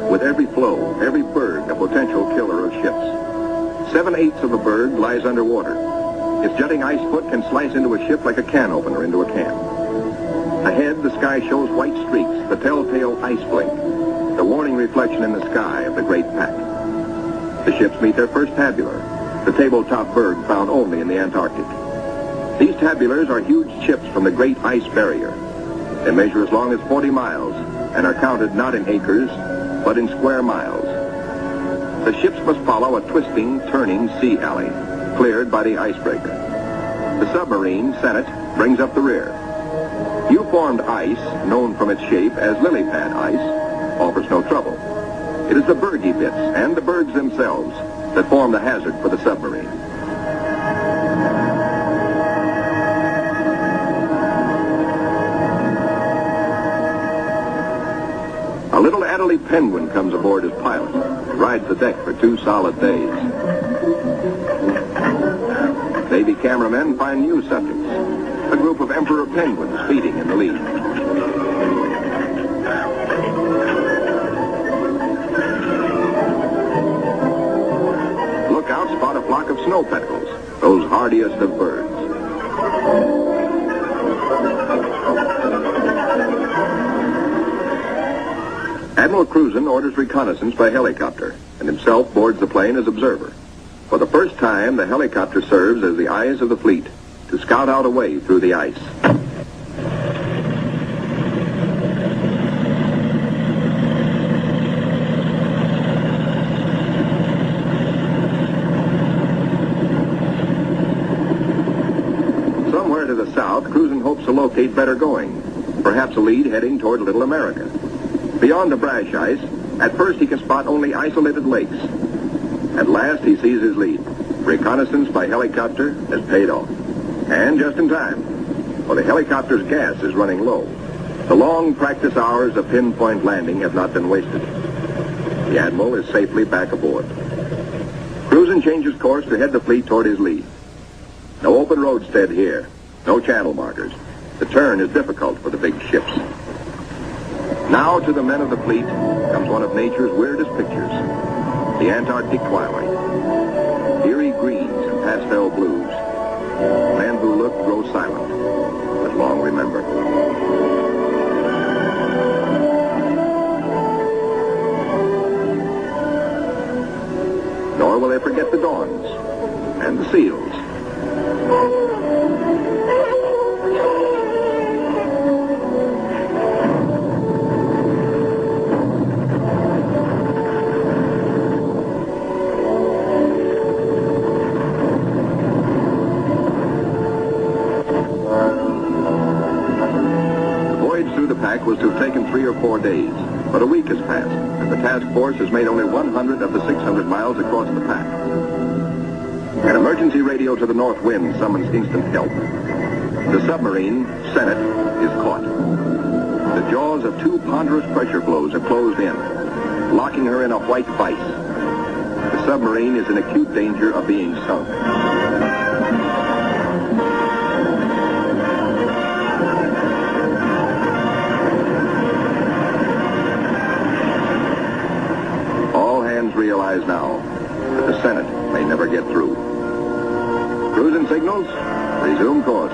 with every floe, every berg a potential killer of ships. 7/8 of a berg lies underwater. Its jutting ice foot can slice into a ship like a can opener into a can. Ahead, the sky shows white streaks, the telltale ice blink, the warning reflection in the sky of the great pack. The ships meet their first tabular. the tabletop berg found only in the Antarctic. These tabulars are huge chips from the Great Ice Barrier. They measure as long as 40 miles and are counted not in acres, but in square miles. The ships must follow a twisting, turning sea alley, cleared by the icebreaker. The submarine, Senate, brings up the rear. U-formed ice, known from its shape as lily pad ice, offers no trouble. It is the bergy bits and the bergs themselves that form the hazard for the submarine. A little Adderley penguin comes aboard as pilot, rides the deck for 2 solid days. Navy cameramen find new subjects, a group of emperor penguins feeding in the lead. Lookouts spot a flock of snow petrels, those hardiest of birds. Admiral Cruzen orders reconnaissance by helicopter and himself boards the plane as observer. For the first time, the helicopter serves as the eyes of the fleet to scout out a way through the ice. Somewhere to the south, Cruzen hopes to locate better going, perhaps a lead heading toward Little America. Beyond the brash ice, at first he can spot only isolated lakes. At last he sees his lead. Reconnaissance by helicopter has paid off. And just in time, for the helicopter's gas is running low. The long practice hours of pinpoint landing have not been wasted. The Admiral is safely back aboard. Cruzen changes course to head the fleet toward his lead. No open roadstead here, no channel markers. The turn is difficult for the big ships. Now to the men of the fleet comes one of nature's weirdest pictures, the Antarctic twilight. Eerie greens and pastel blues. Men who look grow silent, but long remember. Nor will they forget the dawns and the seals. Was to have taken 3 or 4 days, but a week has passed, and the task force has made only 100 of the 600 miles across the pack. An emergency radio to the north wind summons instant help. The submarine, Senate, is caught. The jaws of 2 ponderous pressure blows have closed in, locking her in a white vice. The submarine is in acute danger of being sunk. Realize now that the Senate may never get through. Cruzen signals, resume course.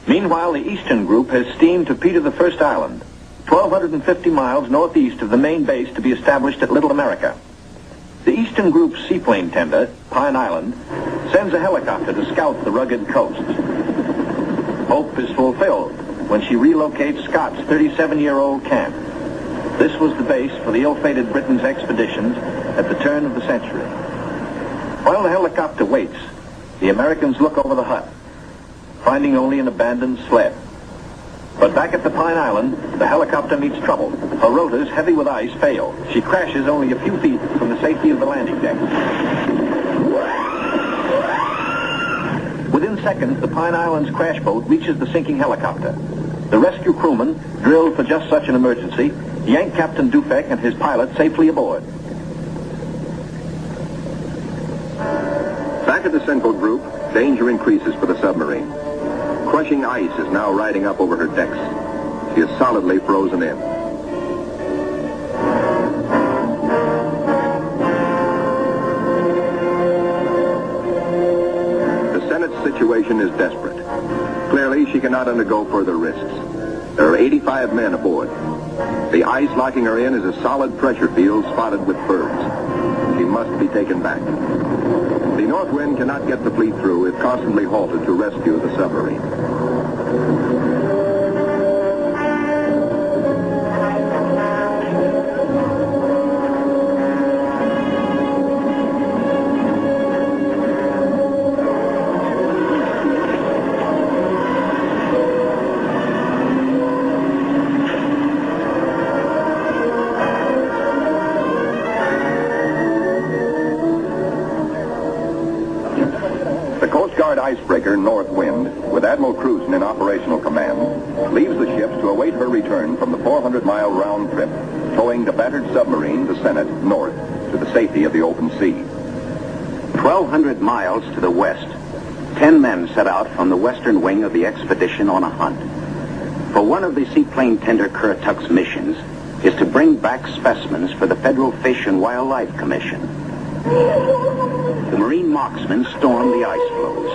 Meanwhile, the Eastern Group has steamed to Peter the First Island, 1,250 miles northeast of the main base to be established at Little America. The Eastern Group's seaplane tender, Pine Island, sends a helicopter to scout the rugged coast. Hope is fulfilled when she relocates Scott's 37-year-old camp. This was the base for the ill-fated Britain's expeditions at the turn of the century. While the helicopter waits, the Americans look over the hut, finding only an abandoned sled. But back at the Pine Island, the helicopter meets trouble. Her rotors, heavy with ice, fail. She crashes only a few feet from the safety of the landing deck. Within seconds, the Pine Island's crash boat reaches the sinking helicopter. The rescue crewmen, drilled for just such an emergency, yank Captain Dufek and his pilot safely aboard. Back at the Central Group, danger increases for the submarine. Crushing ice is now riding up over her decks. She is solidly frozen in. The Senate's situation is desperate. cannot undergo further risks. There are 85 men aboard. The ice locking her in is a solid pressure field spotted with birds. She must be taken back. The North Wind cannot get the fleet through if constantly halted to rescue the submarine. Icebreaker North Wind, with Admiral Cruzen in operational command, leaves the ships to await her return from the 400-mile round trip, towing the battered submarine, the Senate, north to the safety of the open sea. 1,200 miles to the west, 10 men set out from the western wing of the expedition on a hunt. For one of the seaplane tender Currituck's missions is to bring back specimens for the Federal Fish and Wildlife Commission. The Marine marksmen storm the ice floes.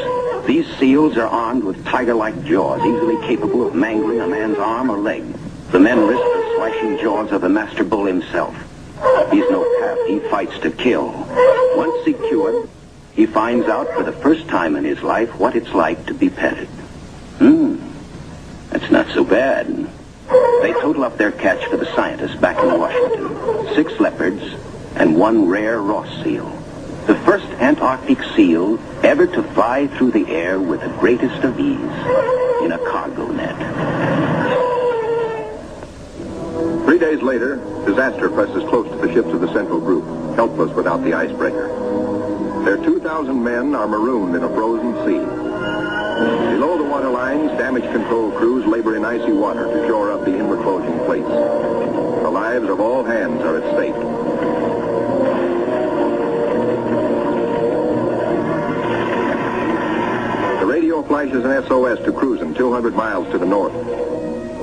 These seals are armed with tiger-like jaws, easily capable of mangling a man's arm or leg. The men risk the slashing jaws of the master bull himself. He's no calf, he fights to kill. Once secured, he finds out for the first time in his life what it's like to be petted. That's not so bad. They total up their catch for the scientists back in Washington. 6 leopards and 1 rare Ross seal. The first Antarctic seal ever to fly through the air with the greatest of ease in a cargo net. 3 days later, disaster presses close to the ships of the Central Group, helpless without the icebreaker. Their 2,000 men are marooned in a frozen sea. Below the waterlines, damage control crews labor in icy water to shore up the inward closing plates. The lives of all hands are at stake. The radio flashes an SOS to Cruzen 200 miles to the north.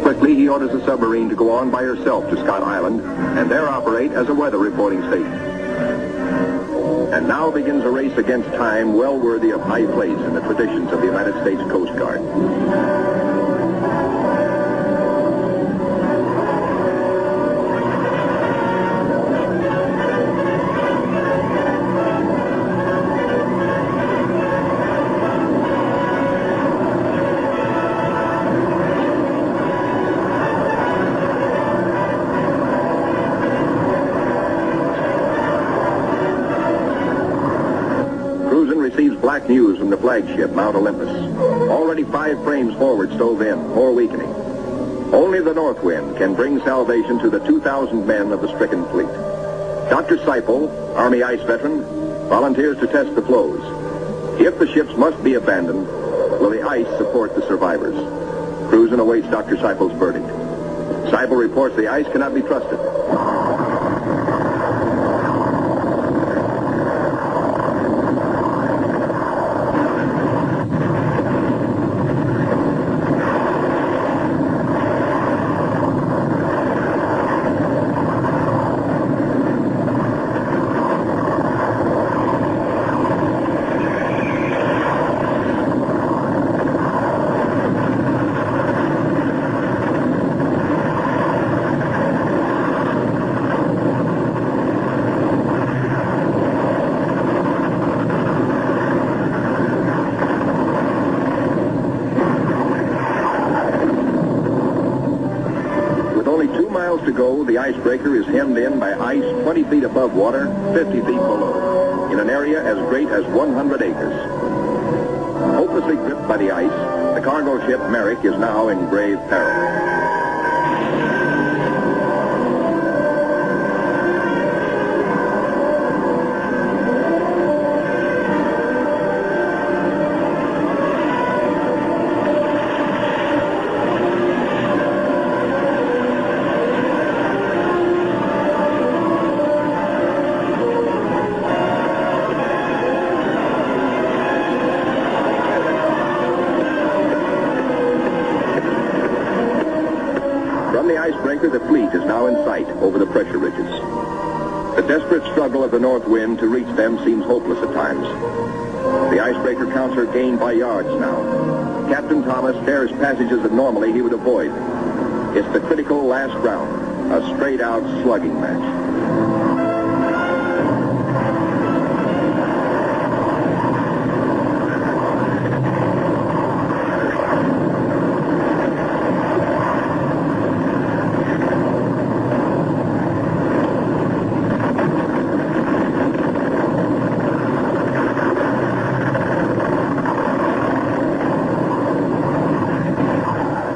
Quickly, he orders the submarine to go on by herself to Scott Island and there operate as a weather reporting station. And now begins a race against time well worthy of high place in the traditions of the United States Coast Guard. Black news from the flagship, Mount Olympus. Already 5 frames forward stove in, more weakening. Only the North Wind can bring salvation to the 2,000 men of the stricken fleet. Dr. Seipel, Army ice veteran, volunteers to test the floes. If the ships must be abandoned, will the ice support the survivors? Cruzen awaits Dr. Seipel's verdict. Seipel reports the ice cannot be trusted. To go, the icebreaker is hemmed in by ice 20 feet above water, 50 feet below, in an area as great as 100 acres. Hopelessly gripped by the ice, the cargo ship Merrick is now in grave peril. The fleet is now in sight over the pressure ridges. The desperate struggle of the North Wind to reach them seems hopeless at times. The icebreaker counts her gain by yards now. Captain Thomas tears passages that normally he would avoid. It's the critical last round, a straight-out slugging match.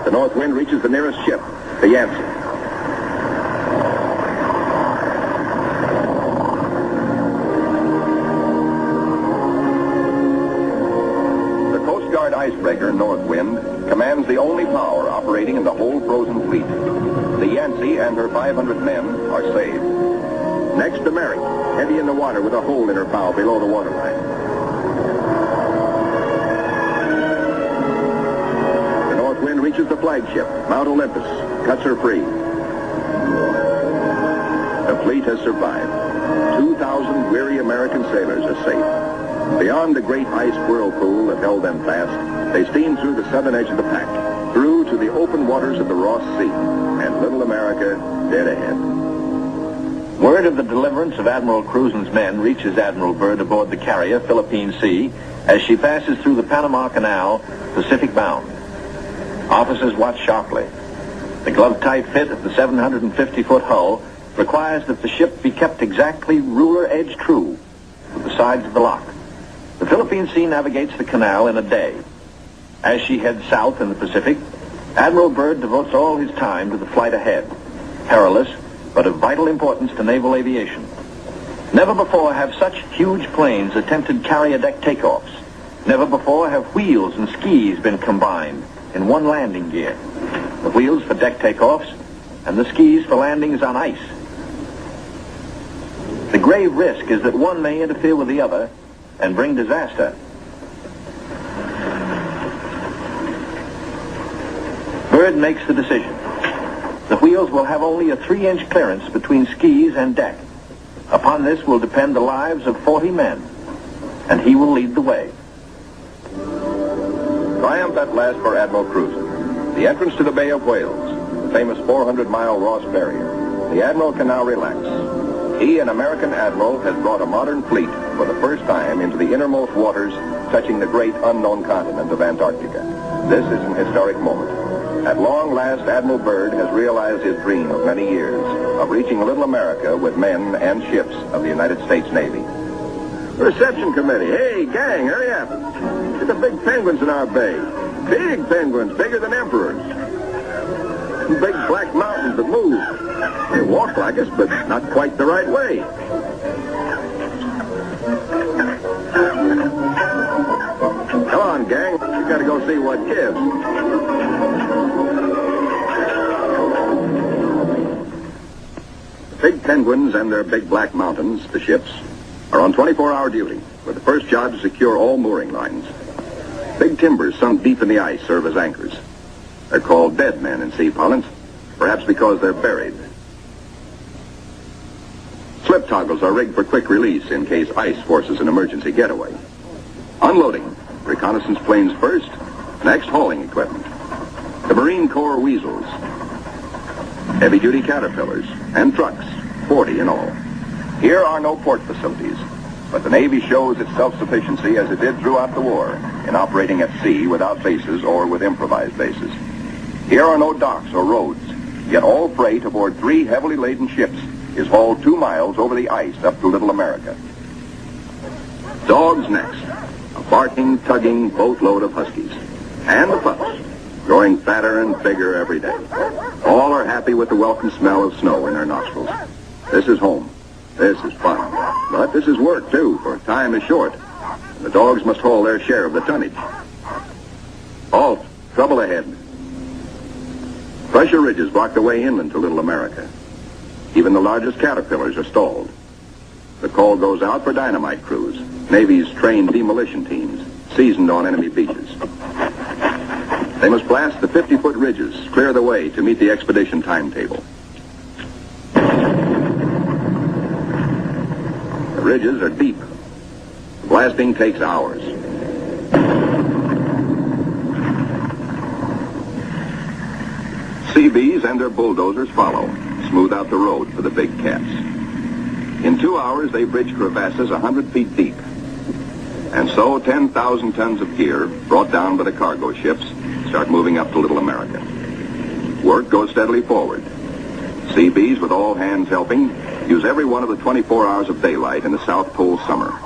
The north wind reaches the nearest ship, the Yancey. The Coast Guard icebreaker, North Wind, commands the only power operating in the whole frozen fleet. The Yancey and her 500 men are saved. Next, the Merrick, heavy in the water with a hole in her bow below the waterline. Wind reaches the flagship, Mount Olympus, cuts her free. The fleet has survived. 2,000 weary American sailors are safe. Beyond the great ice whirlpool that held them fast, they steamed through the southern edge of the pack, through to the open waters of the Ross Sea, and little America dead ahead. Word of the deliverance of Admiral Cruzen's men reaches Admiral Byrd aboard the carrier Philippine Sea as she passes through the Panama Canal, Pacific bound. Officers watch sharply. The glove-tight fit of the 750-foot hull requires that the ship be kept exactly ruler edge true with the sides of the lock. The Philippine Sea navigates the canal in a day. As she heads south in the Pacific, Admiral Byrd devotes all his time to the flight ahead, perilous but of vital importance to naval aviation. Never before have such huge planes attempted carrier deck takeoffs. Never before have wheels and skis been combined in one landing gear. The wheels for deck takeoffs and the skis for landings on ice. The grave risk is that one may interfere with the other and bring disaster. Byrd makes the decision. The wheels will have only a 3-inch clearance between skis and deck. Upon this will depend the lives of 40 men, and he will lead the way. Triumph at last for Admiral Cruzen. The entrance to the Bay of Whales, the famous 400-mile Ross barrier. The Admiral can now relax. He, an American admiral, has brought a modern fleet for the first time into the innermost waters touching the great unknown continent of Antarctica. This is an historic moment. At long last, Admiral Byrd has realized his dream of many years of reaching little America with men and ships of the United States Navy. Reception committee. Hey, gang, hurry up. Get the big penguins in our bay. Big penguins, bigger than emperors. Big black mountains that move. They walk like us, but not quite the right way. Come on, gang. We gotta go see what gives. The big penguins and their big black mountains, the ships, are on 24-hour duty, with the first job to secure all mooring lines. Big timbers sunk deep in the ice serve as anchors. They're called dead men in sea parlance, perhaps because they're buried. Slip toggles are rigged for quick release in case ice forces an emergency getaway. Unloading, reconnaissance planes first, next hauling equipment. The Marine Corps weasels, heavy-duty caterpillars, and trucks, 40 in all. Here are no port facilities, but the Navy shows its self-sufficiency as it did throughout the war in operating at sea without bases or with improvised bases. Here are no docks or roads, yet all freight aboard 3 heavily laden ships is hauled 2 miles over the ice up to Little America. Dogs next, a barking, tugging boatload of huskies. And the pups, growing fatter and bigger every day. All are happy with the welcome smell of snow in their nostrils. This is home. This is fun. But this is work, too, for time is short. The dogs must haul their share of the tonnage. Halt. Trouble ahead. Pressure ridges block the way inland to Little America. Even the largest caterpillars are stalled. The call goes out for dynamite crews, Navy's trained demolition teams, seasoned on enemy beaches. They must blast the 50-foot ridges, clear the way to meet the expedition timetable. The ridges are deep. The blasting takes hours. Seabees and their bulldozers follow, smooth out the road for the big cats. In 2 hours, they bridge crevasses 100 feet deep. And so 10,000 tons of gear, brought down by the cargo ships, start moving up to Little America. Work goes steadily forward. Seabees, with all hands helping, use every one of the 24 hours of daylight in the South Pole summer.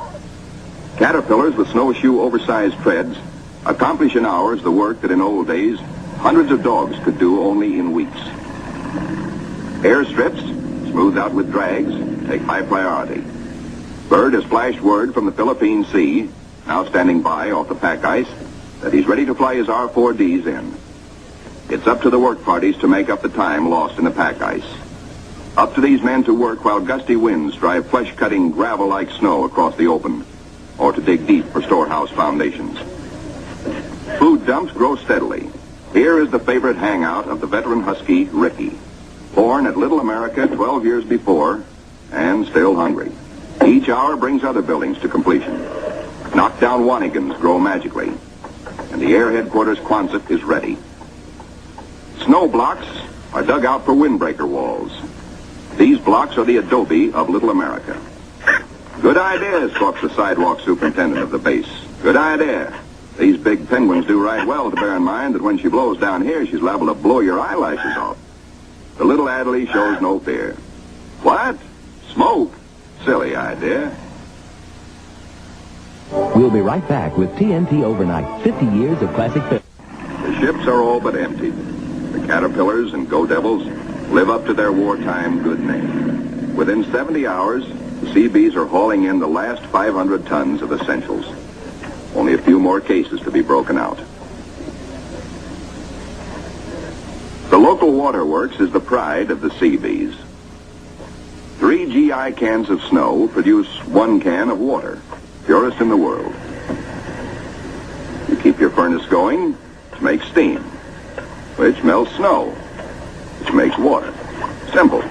Caterpillars with snowshoe oversized treads accomplish in hours the work that in old days hundreds of dogs could do only in weeks. Airstrips, smoothed out with drags, take high priority. Byrd has flashed word from the Philippine Sea, now standing by off the pack ice, that he's ready to fly his R-4Ds in. It's up to the work parties to make up the time lost in the pack ice. Up to these men to work while gusty winds drive flesh-cutting gravel-like snow across the open, or to dig deep for storehouse foundations. Food dumps grow steadily. Here is the favorite hangout of the veteran Husky, Ricky. Born at Little America 12 years before, and still hungry. Each hour brings other buildings to completion. Knockdown Wanigans grow magically, and the Air Headquarters Quonset is ready. Snow blocks are dug out for windbreaker walls. These blocks are the adobe of Little America. Good idea, squawks the sidewalk superintendent of the base. Good idea. These big penguins do right well to bear in mind that when she blows down here, she's liable to blow your eyelashes off. The little Adderley shows no fear. What? Smoke? Silly idea. We'll be right back with TNT Overnight, 50 years of classic film. The ships are all but empty. The Caterpillars and Go Devils live up to their wartime good name. Within 70 hours, the Seabees are hauling in the last 500 tons of essentials. Only a few more cases to be broken out. The local waterworks is the pride of the Seabees. 3 GI cans of snow produce 1 can of water, purest in the world. You keep your furnace going to make steam, which melts snow, which makes water. Simple.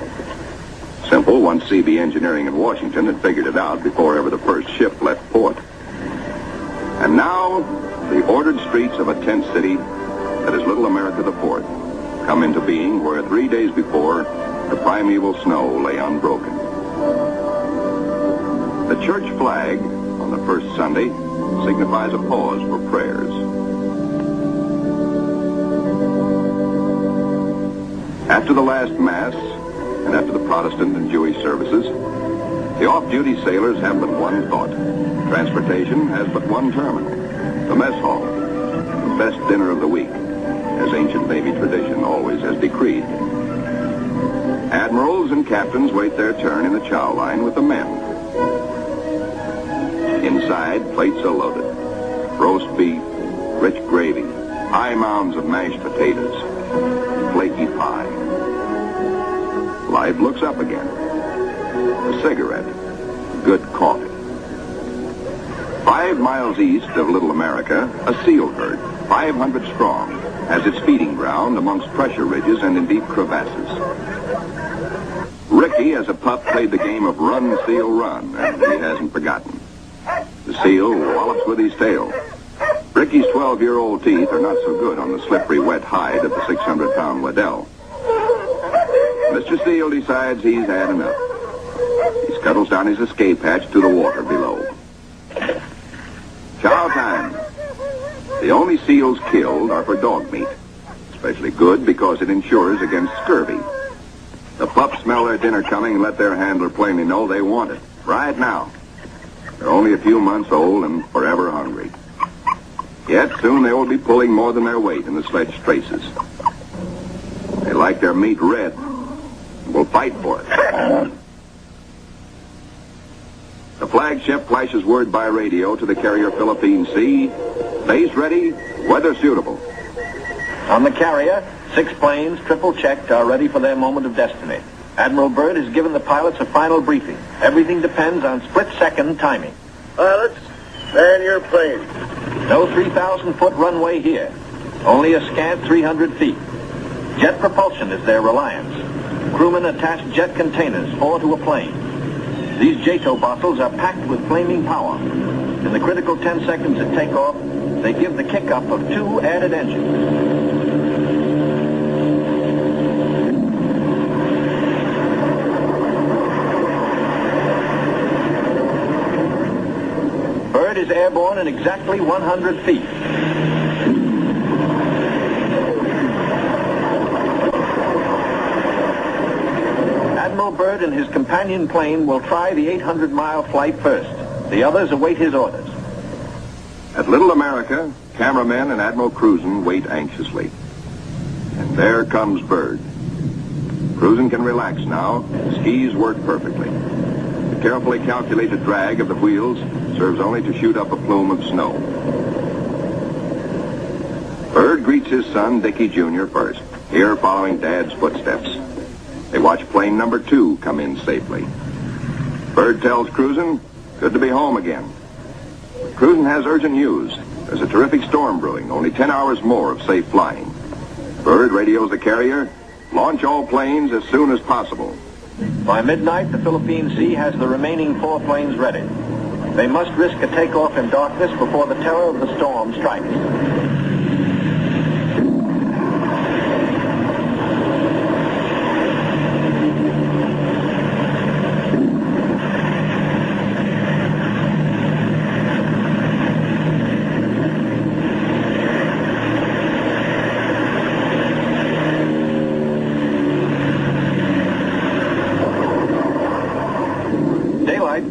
Simple once CB Engineering in Washington had figured it out before ever the first ship left port. And now, the ordered streets of a tent city that is Little America the Fourth come into being where 3 days before, the primeval snow lay unbroken. The church flag on the first Sunday signifies a pause for prayers. After the last Mass, and after the Protestant and Jewish services, the off-duty sailors have but one thought. Transportation has but one terminal, the mess hall, the best dinner of the week, as ancient Navy tradition always has decreed. Admirals and captains wait their turn in the chow line with the men. Inside, plates are loaded. Roast beef, rich gravy, high mounds of mashed potatoes, flaky pie. Life looks up again. A cigarette, good coffee. 5 miles east of Little America, a seal herd, 500 strong, has its feeding ground amongst pressure ridges and in deep crevasses. Ricky, as a pup, played the game of run, seal, run, and he hasn't forgotten. The seal wallops with his tail. Ricky's 12-year-old teeth are not so good on the slippery, wet hide of the 600-pound Waddell. Mr. Seal decides he's had enough. He scuttles down his escape hatch to the water below. Chow time. The only seals killed are for dog meat. Especially good because it insures against scurvy. The pups smell their dinner coming and let their handler plainly know they want it. Right now. They're only a few months old and forever hungry. Yet soon they will be pulling more than their weight in the sledge traces. They like their meat red and will fight for it. The flagship flashes word by radio to the carrier Philippine Sea. Base ready, weather suitable. On the carrier, 6 planes, triple-checked, are ready for their moment of destiny. Admiral Byrd has given the pilots a final briefing. Everything depends on split-second timing. Pilots, man your plane. No 3,000-foot runway here. Only a scant 300 feet. Jet propulsion is their reliance. Crewmen attach jet containers, 4 to a plane. These JATO bottles are packed with flaming power. In the critical 10 seconds at takeoff, they give the kick-up of 2 added engines. Byrd is airborne in exactly 100 feet. Admiral Byrd and his companion plane will try the 800-mile flight first. The others await his orders. At Little America, cameramen and Admiral Cruzen wait anxiously. And there comes Byrd. Cruzen can relax now. Skis work perfectly. The carefully calculated drag of the wheels serves only to shoot up a plume of snow. Byrd greets his son, Dickie Jr. first, here following Dad's footsteps. They watch plane number 2 come in safely. Byrd tells Cruzen, good to be home again. Cruzen has urgent news. There's a terrific storm brewing, only 10 hours more of safe flying. Byrd radios the carrier, launch all planes as soon as possible. By midnight, the Philippine Sea has the remaining 4 planes ready. They must risk a takeoff in darkness before the terror of the storm strikes.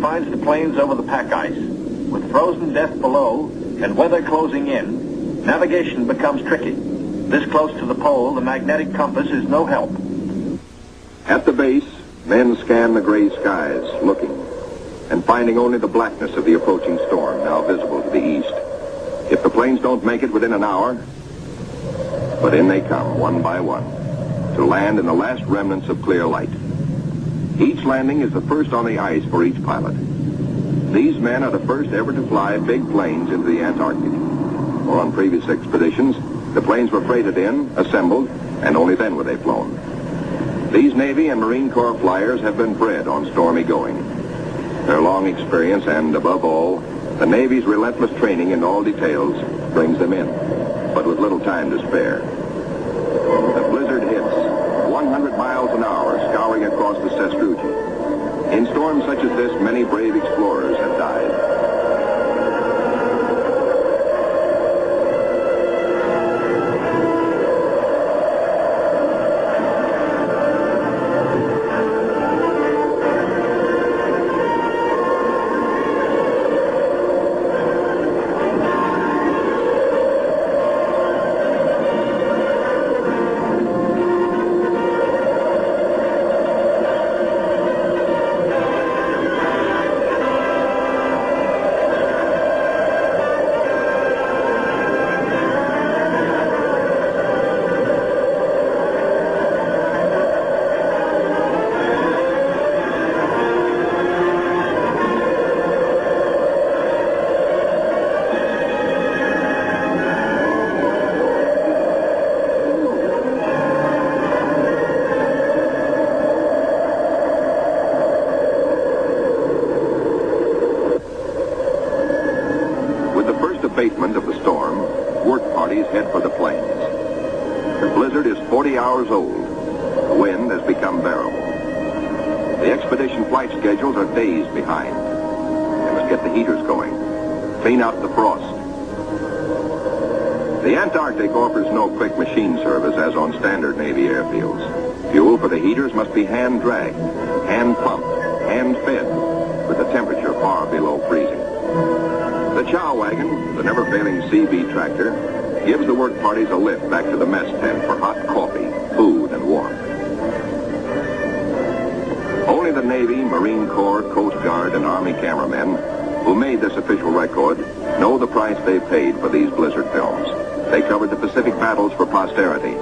Finds the planes over the pack ice. With frozen death below and weather closing in, navigation becomes tricky. This close to the pole, the magnetic compass is no help. At the base, men scan the gray skies, looking, and finding only the blackness of the approaching storm, now visible to the east. If the planes don't make it within an hour, but in they come, one by one, to land in the last remnants of clear light. Each landing is the first on the ice for each pilot. These men are the first ever to fly big planes into the Antarctic. Or on previous expeditions, the planes were freighted in, assembled, and only then were they flown. These Navy and Marine Corps flyers have been bred on stormy going. Their long experience and, above all, the Navy's relentless training in all details brings them in, but with little time to spare. The blizzard hits, 100 miles an hour, scouring across the sastrugi. In storms such as this, many brave explorers have died. Abatement of the storm, work parties head for the plains. The blizzard is 40 hours old. The wind has become bearable. The expedition flight schedules are days behind. They must get the heaters going, clean out the frost. The Antarctic offers no quick machine service as on standard Navy airfields. Fuel for the heaters must be hand-dragged, hand-pumped, hand-fed, with the temperature far below freezing. The chow wagon, the never-failing CB tractor, gives the work parties a lift back to the mess tent for hot coffee, food, and warmth. Only the Navy, Marine Corps, Coast Guard, and Army cameramen who made this official record know the price they paid for these blizzard films. They covered the Pacific battles for posterity.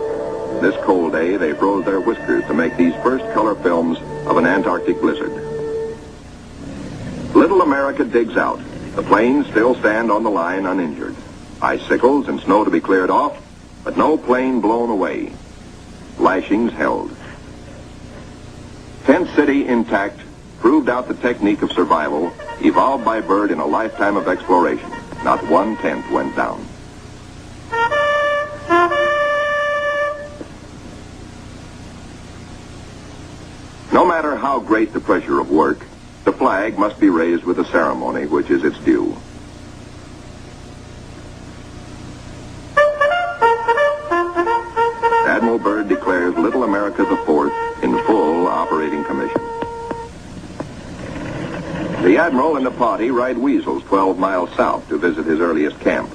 This cold day, they froze their whiskers to make these first color films of an Antarctic blizzard. Little America digs out. The planes still stand on the line uninjured. Icicles and snow to be cleared off, but no plane blown away. Lashings held. Tent City intact proved out the technique of survival evolved by Byrd in a lifetime of exploration. Not one tent went down. No matter how great the pressure of work, the flag must be raised with a ceremony which is its due. America IV in full operating commission. The Admiral and the party ride Weasels 12 miles south to visit his earliest camp,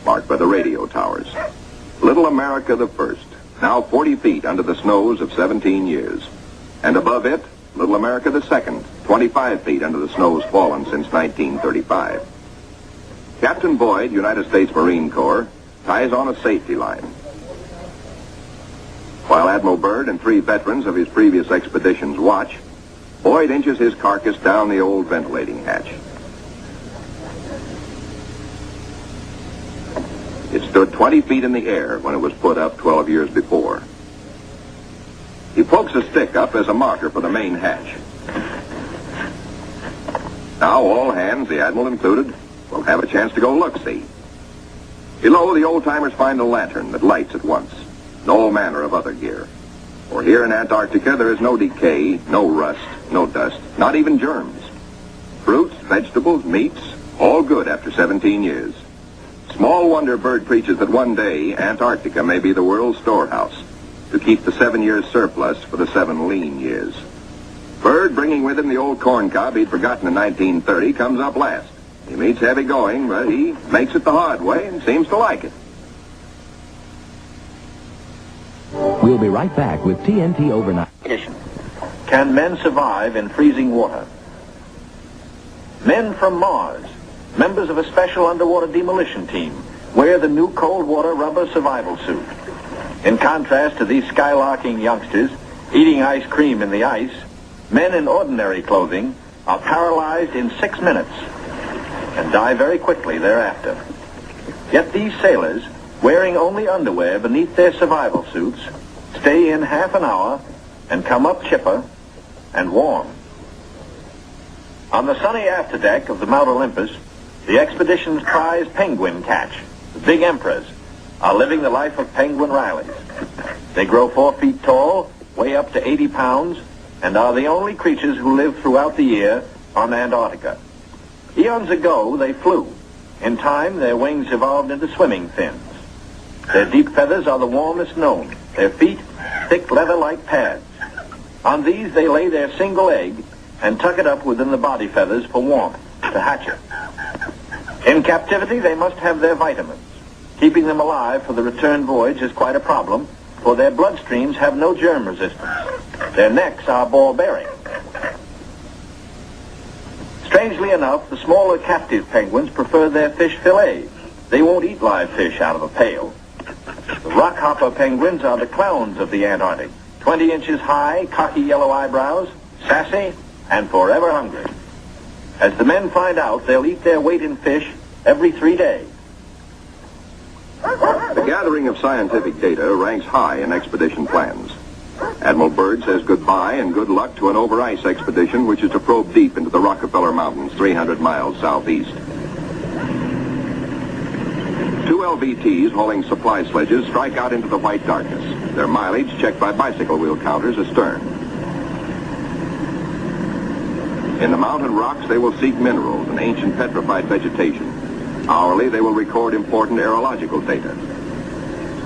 marked by the radio towers. Little America I, now 40 feet under the snows of 17 years. And above it, Little America II, 25 feet under the snows fallen since 1935. Captain Boyd, United States Marine Corps, ties on a safety line, while Admiral Byrd and 3 veterans of his previous expeditions watch. Boyd inches his carcass down the old ventilating hatch. It stood 20 feet in the air when it was put up 12 years before. He pokes a stick up as a marker for the main hatch. Now all hands, the Admiral included, will have a chance to go look-see. Below, the old-timers find a lantern that lights at once, and all manner of other gear. For here in Antarctica, there is no decay, no rust, no dust, not even germs. Fruits, vegetables, meats, all good after 17 years. Small wonder Byrd preaches that one day Antarctica may be the world's storehouse to keep the 7 years surplus for the 7 lean years. Byrd, bringing with him the old corn cob he'd forgotten in 1930, comes up last. He meets heavy going, but he makes it the hard way and seems to like it. We'll be right back with TNT Overnight. Can men survive in freezing water? Men from Mars, members of a special underwater demolition team, wear the new cold water rubber survival suit. In contrast to these skylarking youngsters eating ice cream in the ice, men in ordinary clothing are paralyzed in 6 minutes and die very quickly thereafter. Yet these sailors, wearing only underwear beneath their survival suits, stay in half an hour and come up chipper and warm. On the sunny afterdeck of the Mount Olympus, the expedition's prize penguin catch, the big emperors, are living the life of penguin Rileys. They grow 4 feet tall, weigh up to 80 pounds, and are the only creatures who live throughout the year on Antarctica. Eons ago, they flew. In time, their wings evolved into swimming fins. Their deep feathers are the warmest known. Their feet, thick leather-like pads. On these, they lay their single egg and tuck it up within the body feathers for warmth, to hatch it. In captivity, they must have their vitamins. Keeping them alive for the return voyage is quite a problem, for their bloodstreams have no germ resistance. Their necks are ball-bearing. Strangely enough, the smaller captive penguins prefer their fish fillets. They won't eat live fish out of a pail. The rockhopper penguins are the clowns of the Antarctic. 20 inches high, cocky yellow eyebrows, sassy, and forever hungry. As the men find out, they'll eat their weight in fish every 3 days. The gathering of scientific data ranks high in expedition plans. Admiral Byrd says goodbye and good luck to an over-ice expedition which is to probe deep into the Rockefeller Mountains 300 miles southeast. 2 LVTs hauling supply sledges strike out into the white darkness, their mileage checked by bicycle wheel counters astern. In the mountain rocks, they will seek minerals and ancient petrified vegetation. Hourly, they will record important aerological data.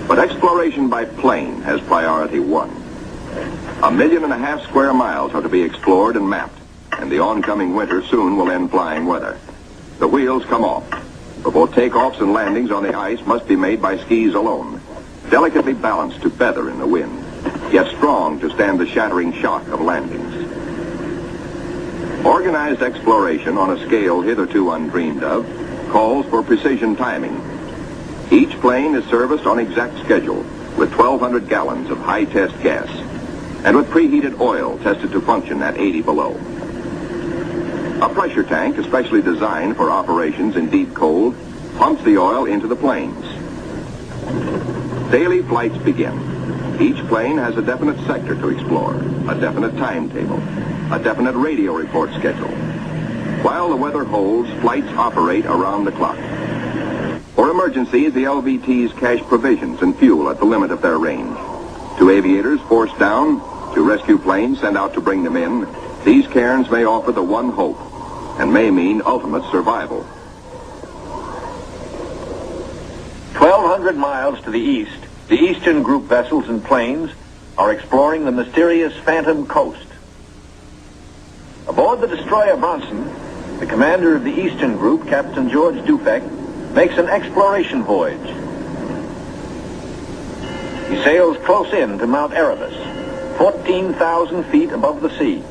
But exploration by plane has priority 1. 1.5 million square miles are to be explored and mapped, and the oncoming winter soon will end flying weather. The wheels come off. Before takeoffs and landings on the ice must be made by skis alone, delicately balanced to feather in the wind, yet strong to stand the shattering shock of landings. Organized exploration on a scale hitherto undreamed of calls for precision timing. Each plane is serviced on exact schedule with 1,200 gallons of high-test gas and with preheated oil tested to function at 80 below. A pressure tank, especially designed for operations in deep cold, pumps the oil into the planes. Daily flights begin. Each plane has a definite sector to explore, a definite timetable, a definite radio report schedule. While the weather holds, flights operate around the clock. For emergencies, the LVTs cache provisions and fuel at the limit of their range. To aviators forced down, to rescue planes sent out to bring them in, these cairns may offer the one hope and may mean ultimate survival. 1,200 miles to the east, the Eastern Group vessels and planes are exploring the mysterious Phantom Coast. Aboard the destroyer Bronson, the commander of the Eastern Group, Captain George Dufek, makes an exploration voyage. He sails close in to Mount Erebus, 14,000 feet above the sea.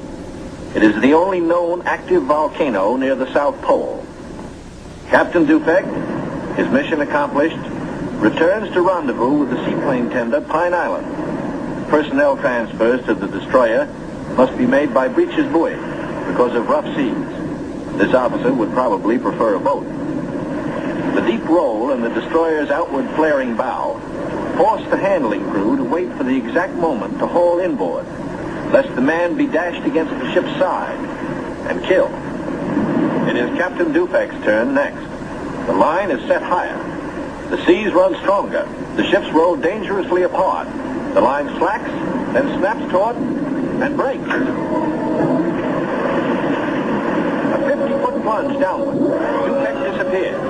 It is the only known active volcano near the South Pole. Captain Dufek, his mission accomplished, returns to rendezvous with the seaplane tender Pine Island. Personnel transfers to the destroyer must be made by breeches buoy because of rough seas. This officer would probably prefer a boat. The deep roll in the destroyer's outward flaring bow forced the handling crew to wait for the exact moment to haul inboard, lest the man be dashed against the ship's side and killed. It is Captain Dufek's turn next. The line is set higher. The seas run stronger. The ships roll dangerously apart. The line slacks, then snaps taut, and breaks. A 50-foot plunge downward. Dufek disappears.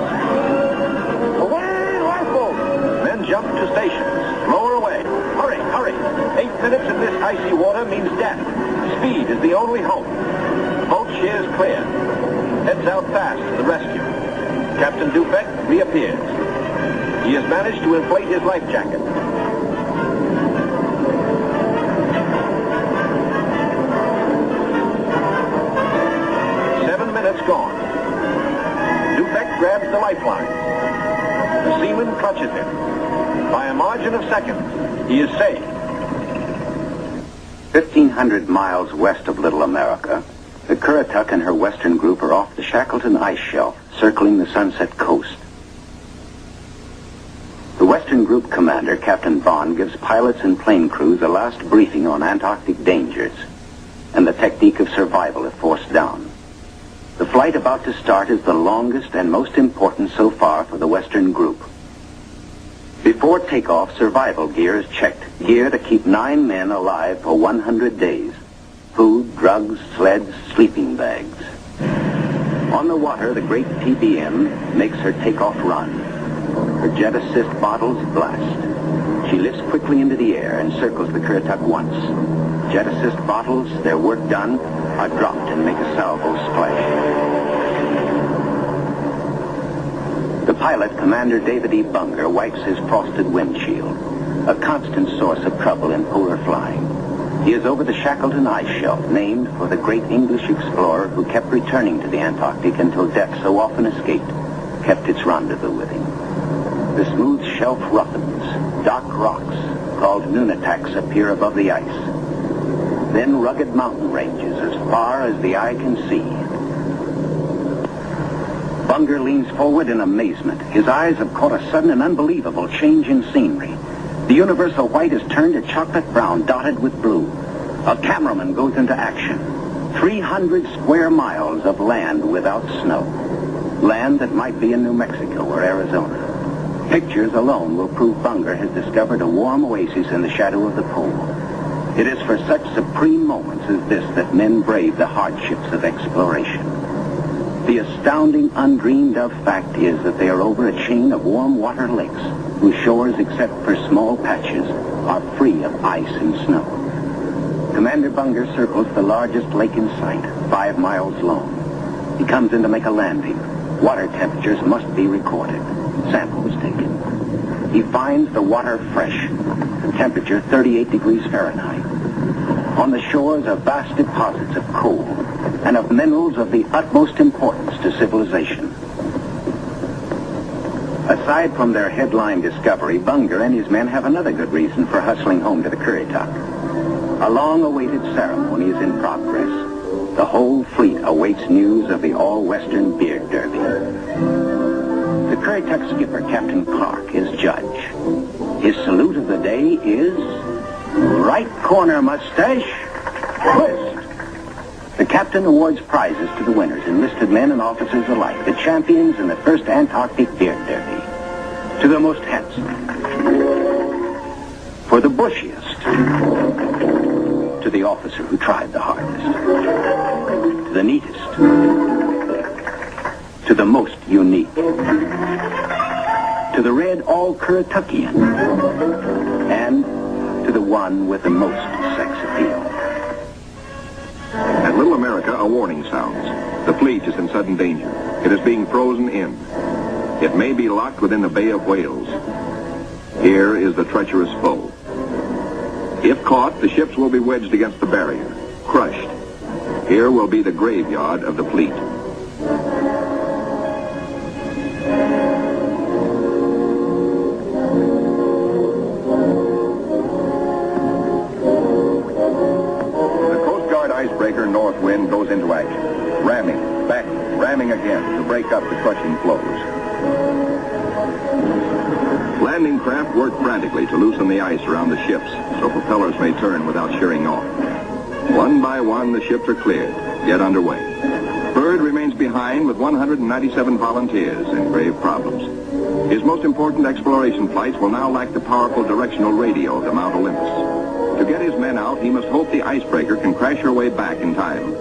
Away, lifeboat! Men jump to stations. Lower away. Hurry, hurry. 8 minutes in this icy water means death. Speed is the only hope. The boat sheers clear. Heads out fast to the rescue. Captain Dufek reappears. He has managed to inflate his life jacket. Gone. Dufek grabs the lifeline. The seaman clutches him. By a margin of seconds, he is saved. 1,500 miles west of Little America, the Currituck and her western group are off the Shackleton ice shelf, circling the Sunset Coast. The western group commander, Captain Bond, gives pilots and plane crews a last briefing on Antarctic dangers and the technique of survival if forced down. The flight about to start is the longest and most important so far for the Western group. Before takeoff, survival gear is checked. Gear to keep 9 men alive for 100 days. Food, drugs, sleds, sleeping bags. On the water, the great PBM makes her takeoff run. Her jet assist bottles blast. She lifts quickly into the air and circles the Currituck once. Jet assist bottles, their work done, are dropped and make a salvo splash. The pilot, Commander David E. Bunger, wipes his frosted windshield, a constant source of trouble in polar flying. He is over the Shackleton ice shelf, named for the great English explorer who kept returning to the Antarctic until death, so often escaped, kept its rendezvous with him. The smooth shelf roughens. Dark rocks, called nunataks, appear above the ice. Then rugged mountain ranges as far as the eye can see. Bunger leans forward in amazement. His eyes have caught a sudden and unbelievable change in scenery. The universal white has turned to chocolate brown, dotted with blue. A cameraman goes into action. 300 square miles of land without snow. Land that might be in New Mexico or Arizona. Pictures alone will prove Bunger has discovered a warm oasis in the shadow of the pole. It is for such supreme moments as this that men brave the hardships of exploration. The astounding, undreamed-of fact is that they are over a chain of warm water lakes whose shores, except for small patches, are free of ice and snow. Commander Bunger circles the largest lake in sight, 5 miles long. He comes in to make a landing. Water temperatures must be recorded. Sample was taken. He finds the water fresh, the temperature 38 degrees Fahrenheit. On the shores are vast deposits of coal and of minerals of the utmost importance to civilization. Aside from their headline discovery, Bunger and his men have another good reason for hustling home to the Currituck. A long-awaited ceremony is in progress. The whole fleet awaits news of the all-Western beard derby. The Currituck skipper, Captain Clark, is judge. His salute of the day is right corner mustache, twist. The captain awards prizes to the winners, enlisted men and officers alike, the champions in the first Antarctic beard derby. To the most handsome, for the bushiest, to the officer who tried the hardest, to the neatest, to the most unique, to the red all-Currituckian, and to the one with the most sex appeal. At Little America, a warning sounds. The fleet is in sudden danger. It is being frozen in. It may be locked within the Bay of Whales. Here is the treacherous foe. If caught, the ships will be wedged against the barrier, crushed. Here will be the graveyard of the fleet. Icebreaker Northwind goes into action, ramming, back, ramming again to break up the crushing floes. Landing craft work frantically to loosen the ice around the ships so propellers may turn without shearing off. One by one, the ships are cleared, get underway. Byrd remains behind with 197 volunteers in grave problems. His most important exploration flights will now lack the powerful directional radio of the Mount Olympus. To get his men out, he must hope the icebreaker can crash her way back in time.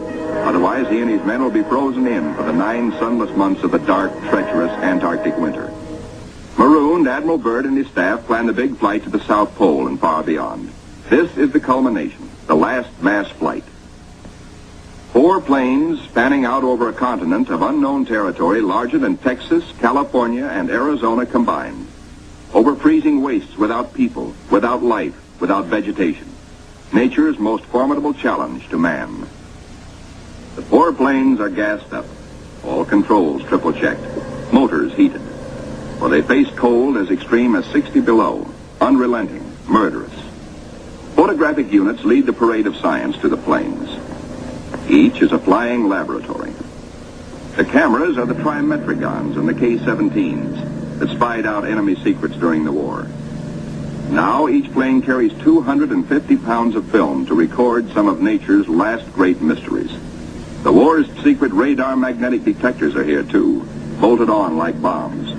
Otherwise, he and his men will be frozen in for the 9 sunless months of the dark, treacherous Antarctic winter. Marooned, Admiral Byrd and his staff plan the big flight to the South Pole and far beyond. This is the culmination, the last mass flight. 4 planes spanning out over a continent of unknown territory larger than Texas, California, and Arizona combined. Over freezing wastes without people, without life, without vegetation. Nature's most formidable challenge to man. The 4 planes are gassed up. All controls triple checked. Motors heated. For they face cold as extreme as 60 below. Unrelenting, murderous. Photographic units lead the parade of science to the planes. Each is a flying laboratory. The cameras are the trimetricons and the K-17s that spied out enemy secrets during the war. Now each plane carries 250 pounds of film to record some of nature's last great mysteries. The war's secret radar magnetic detectors are here too, bolted on like bombs.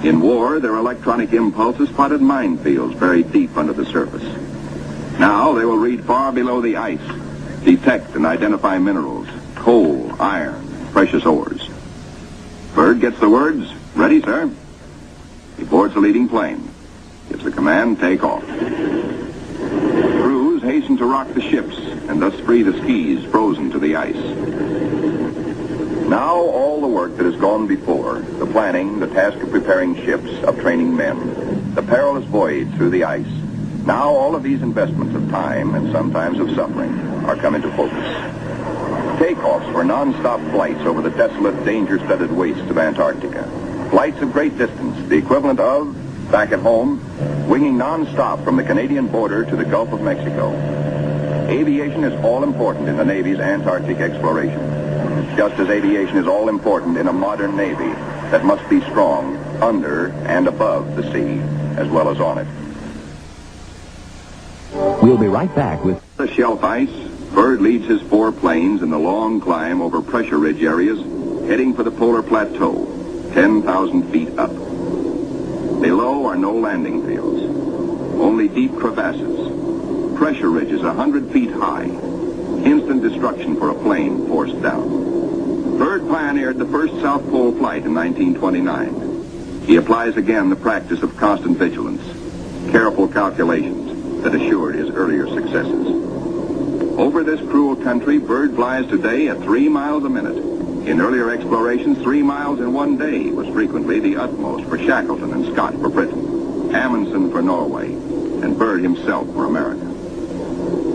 In war, their electronic impulses spotted minefields buried deep under the surface. Now they will read far below the ice, detect and identify minerals, coal, iron, precious ores. Byrd gets the words, "Ready, sir." He boards the leading plane. Gives the command, take off. Crews hasten to rock the ships and thus free the skis frozen to the ice. Now all the work that has gone before, the planning, the task of preparing ships, of training men, the perilous voyage through the ice, now all of these investments of time and sometimes of suffering are come into focus. Takeoffs for non-stop flights over the desolate, danger-studded wastes of Antarctica. Flights of great distance, the equivalent of, back at home, winging non-stop from the Canadian border to the Gulf of Mexico. Aviation is all important in the Navy's Antarctic exploration, just as aviation is all important in a modern Navy that must be strong under and above the sea, as well as on it. We'll be right back with The shelf ice, Byrd leads his 4 planes in the long climb over pressure ridge areas, heading for the polar plateau, 10,000 feet up. Below are no landing fields, only deep crevasses, pressure ridges 100 feet high, instant destruction for a plane forced down. Byrd pioneered the first South Pole flight in 1929. He applies again the practice of constant vigilance, careful calculations that assured his earlier successes. Over this cruel country, Byrd flies today at 3 miles a minute. In earlier explorations, 3 miles in one day was frequently the utmost for Shackleton and Scott for Britain, Amundsen for Norway, and Byrd himself for America.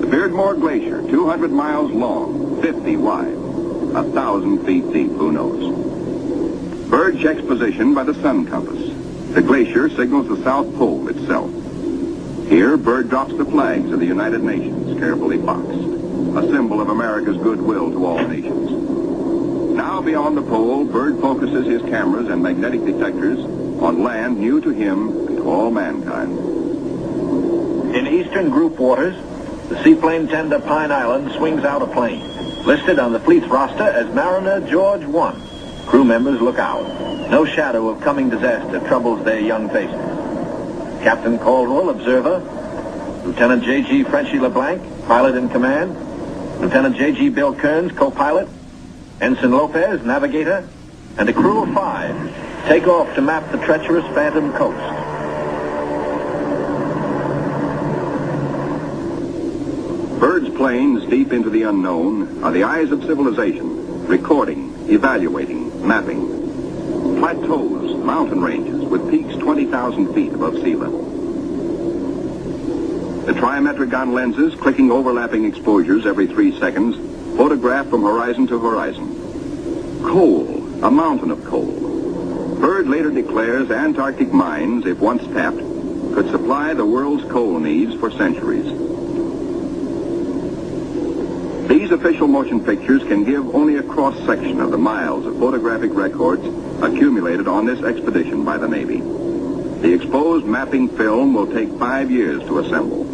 The Beardmore Glacier, 200 miles long, 50 wide, 1,000 feet deep, who knows. Byrd checks position by the sun compass. The glacier signals the South Pole itself. Here, Byrd drops the flags of the United Nations, carefully boxed, a symbol of America's goodwill to all nations. Now beyond the pole, Byrd focuses his cameras and magnetic detectors on land new to him and to all mankind. In eastern group waters, the seaplane tender Pine Island swings out a plane, listed on the fleet's roster as Mariner George 1. Crew members look out. No shadow of coming disaster troubles their young faces. Captain Caldwell, observer. Lieutenant J.G. Frenchy LeBlanc, pilot in command. Lieutenant J.G. Bill Kearns, co-pilot. Ensign Lopez, navigator. And a crew of 5 take off to map the treacherous Phantom coast. plains deep into the unknown are the eyes of civilization, recording, evaluating, mapping. Plateaus, mountain ranges with peaks 20,000 feet above sea level. The trimetric lenses, clicking overlapping exposures every 3 seconds, photograph from horizon to horizon. Coal, a mountain of coal. Byrd later declares Antarctic mines, if once tapped, could supply the world's coal needs for centuries. These official motion pictures can give only a cross-section of the miles of photographic records accumulated on this expedition by the Navy. The exposed mapping film will take 5 years to assemble.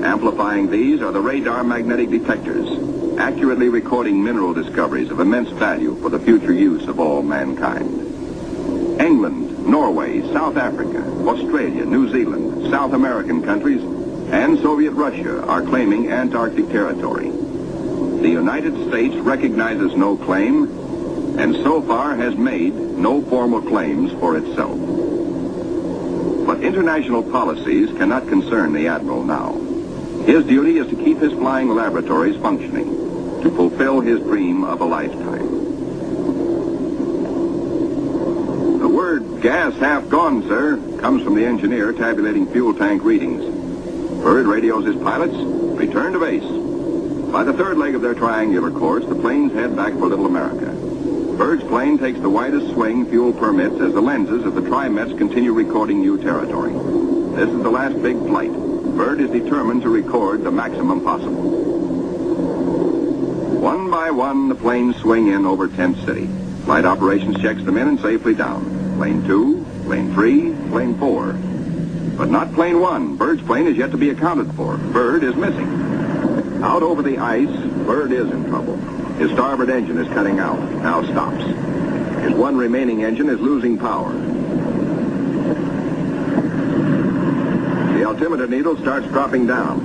Amplifying these are the radar magnetic detectors, accurately recording mineral discoveries of immense value for the future use of all mankind. England, Norway, South Africa, Australia, New Zealand, South American countries, and Soviet Russia are claiming Antarctic territory. The United States recognizes no claim, and so far has made no formal claims for itself. But international policies cannot concern the Admiral now. His duty is to keep his flying laboratories functioning, to fulfill his dream of a lifetime. The word "gas half gone, sir," comes from the engineer tabulating fuel tank readings. Byrd radios his pilots, return to base. By the third leg of their triangular course, the planes head back for Little America. Byrd's plane takes the widest swing fuel permits as the lenses of the trimets continue recording new territory. This is the last big flight. Byrd is determined to record the maximum possible. One by one, the planes swing in over Tent City. Flight operations checks them in and safely down. Plane 2, plane 3, plane 4. But not plane 1. Byrd's plane is yet to be accounted for. Byrd is missing. Out over the ice, Byrd is in trouble. His starboard engine is cutting out, now stops. His one remaining engine is losing power. The altimeter needle starts dropping down.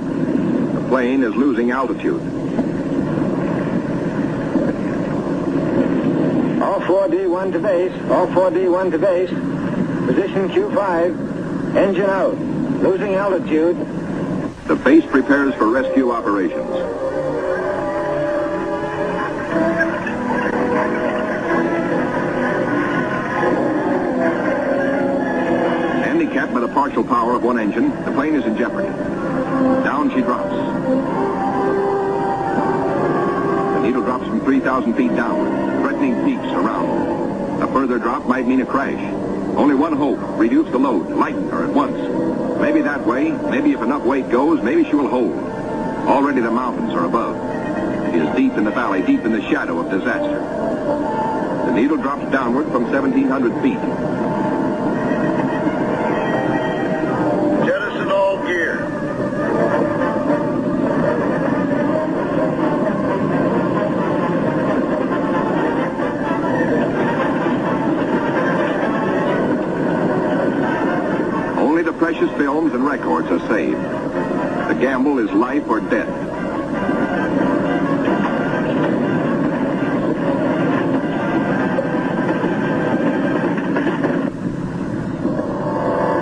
The plane is losing altitude. All 4D1 to base. All 4D1 to base. Position Q5. Engine out. Losing altitude. The base prepares for rescue operations. Handicapped by the partial power of one engine, the plane is in jeopardy. Down she drops. The needle drops from 3,000 feet down, threatening peaks around. A further drop might mean a crash. Only one hope: reduce the load, lighten her at once. Maybe that way, maybe if enough weight goes, maybe she will hold. Already the mountains are above. She is deep in the valley, deep in the shadow of disaster. The needle drops downward from 1,700 feet. Jettison all gear. Only the precious films and records are saved. The gamble is life or death.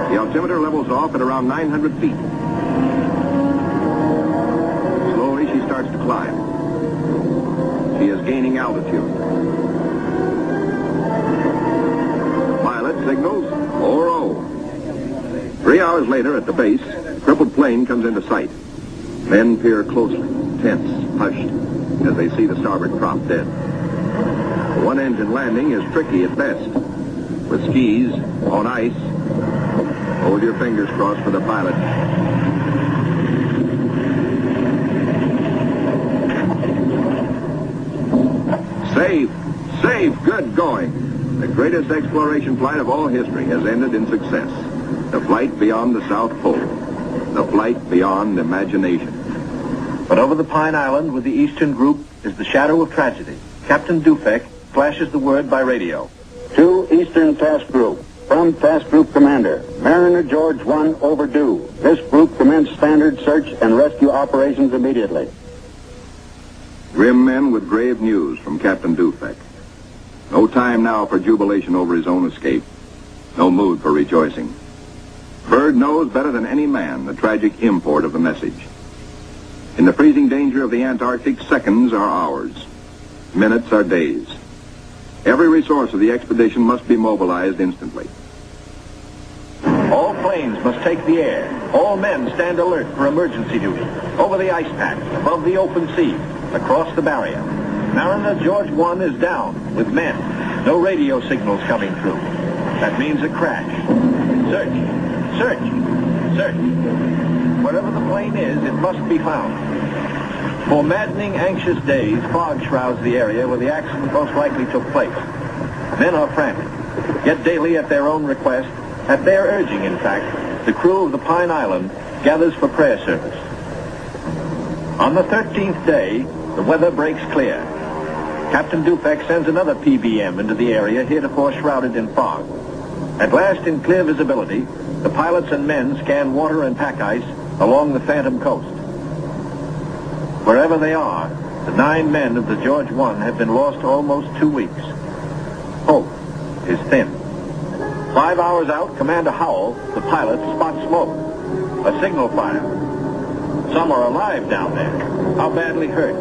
The altimeter levels off at around 900 feet. Slowly she starts to climb. She is gaining altitude. Pilot signals 4-0. 3 hours later, at the base, a crippled plane comes into sight. Men peer closely, tense, hushed, as they see the starboard prop dead. The one-engine landing is tricky at best. With skis, on ice, hold your fingers crossed for the pilot. Safe, safe, good going. The greatest exploration flight of all history has ended in success. The flight beyond the South Pole. The flight beyond imagination. But over the Pine Island with the Eastern Group is the shadow of tragedy. Captain Dufek flashes the word by radio. To Eastern Task Group. From Task Group Commander, Mariner George 1 overdue. This group commenced standard search and rescue operations immediately. Grim men with grave news from Captain Dufek. No time now for jubilation over his own escape. No mood for rejoicing. Byrd knows better than any man the tragic import of the message. In the freezing danger of the Antarctic, seconds are hours. Minutes are days. Every resource of the expedition must be mobilized instantly. All planes must take the air. All men stand alert for emergency duty. Over the ice pack, above the open sea, across the barrier. Mariner George 1 is down with men. No radio signals coming through. That means a crash. Search, search, search. Wherever the plane is, it must be found. For maddening, anxious days, fog shrouds the area where the accident most likely took place. Men are frantic. Yet daily, at their own request, at their urging, in fact, the crew of the Pine Island gathers for prayer service. On the 13th day, the weather breaks clear. Captain Dufek sends another PBM into the area heretofore shrouded in fog. At last, in clear visibility, the pilots and men scan water and pack ice along the Phantom Coast. Wherever they are, the 9 men of the George 1 have been lost almost 2 weeks. Hope is thin. 5 hours out, Commander Howell, the pilot, spots smoke. A signal fire. Some are alive down there. How badly hurt?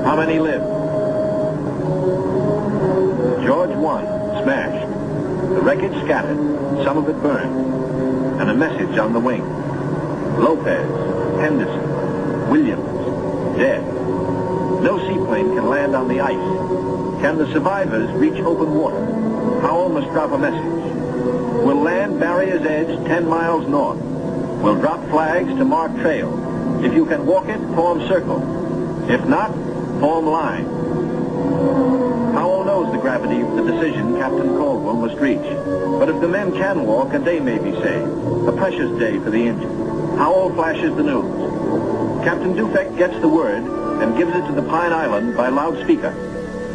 How many live? George 1 smashed. The wreckage scattered, some of it burned. And a message on the wing. Lopez, Henderson, Williams, dead. No seaplane can land on the ice. Can the survivors reach open water? Howell must drop a message. We'll land Barrier's Edge 10 miles north. We'll drop flags to mark trail. If you can walk it, form circle. If not, form line. Howell knows the gravity of the decision Captain Caldwell must reach. But if the men can walk, a day may be saved. A precious day for the injured. Howell flashes the news. Captain Dufek gets the word and gives it to the Pine Island by loudspeaker.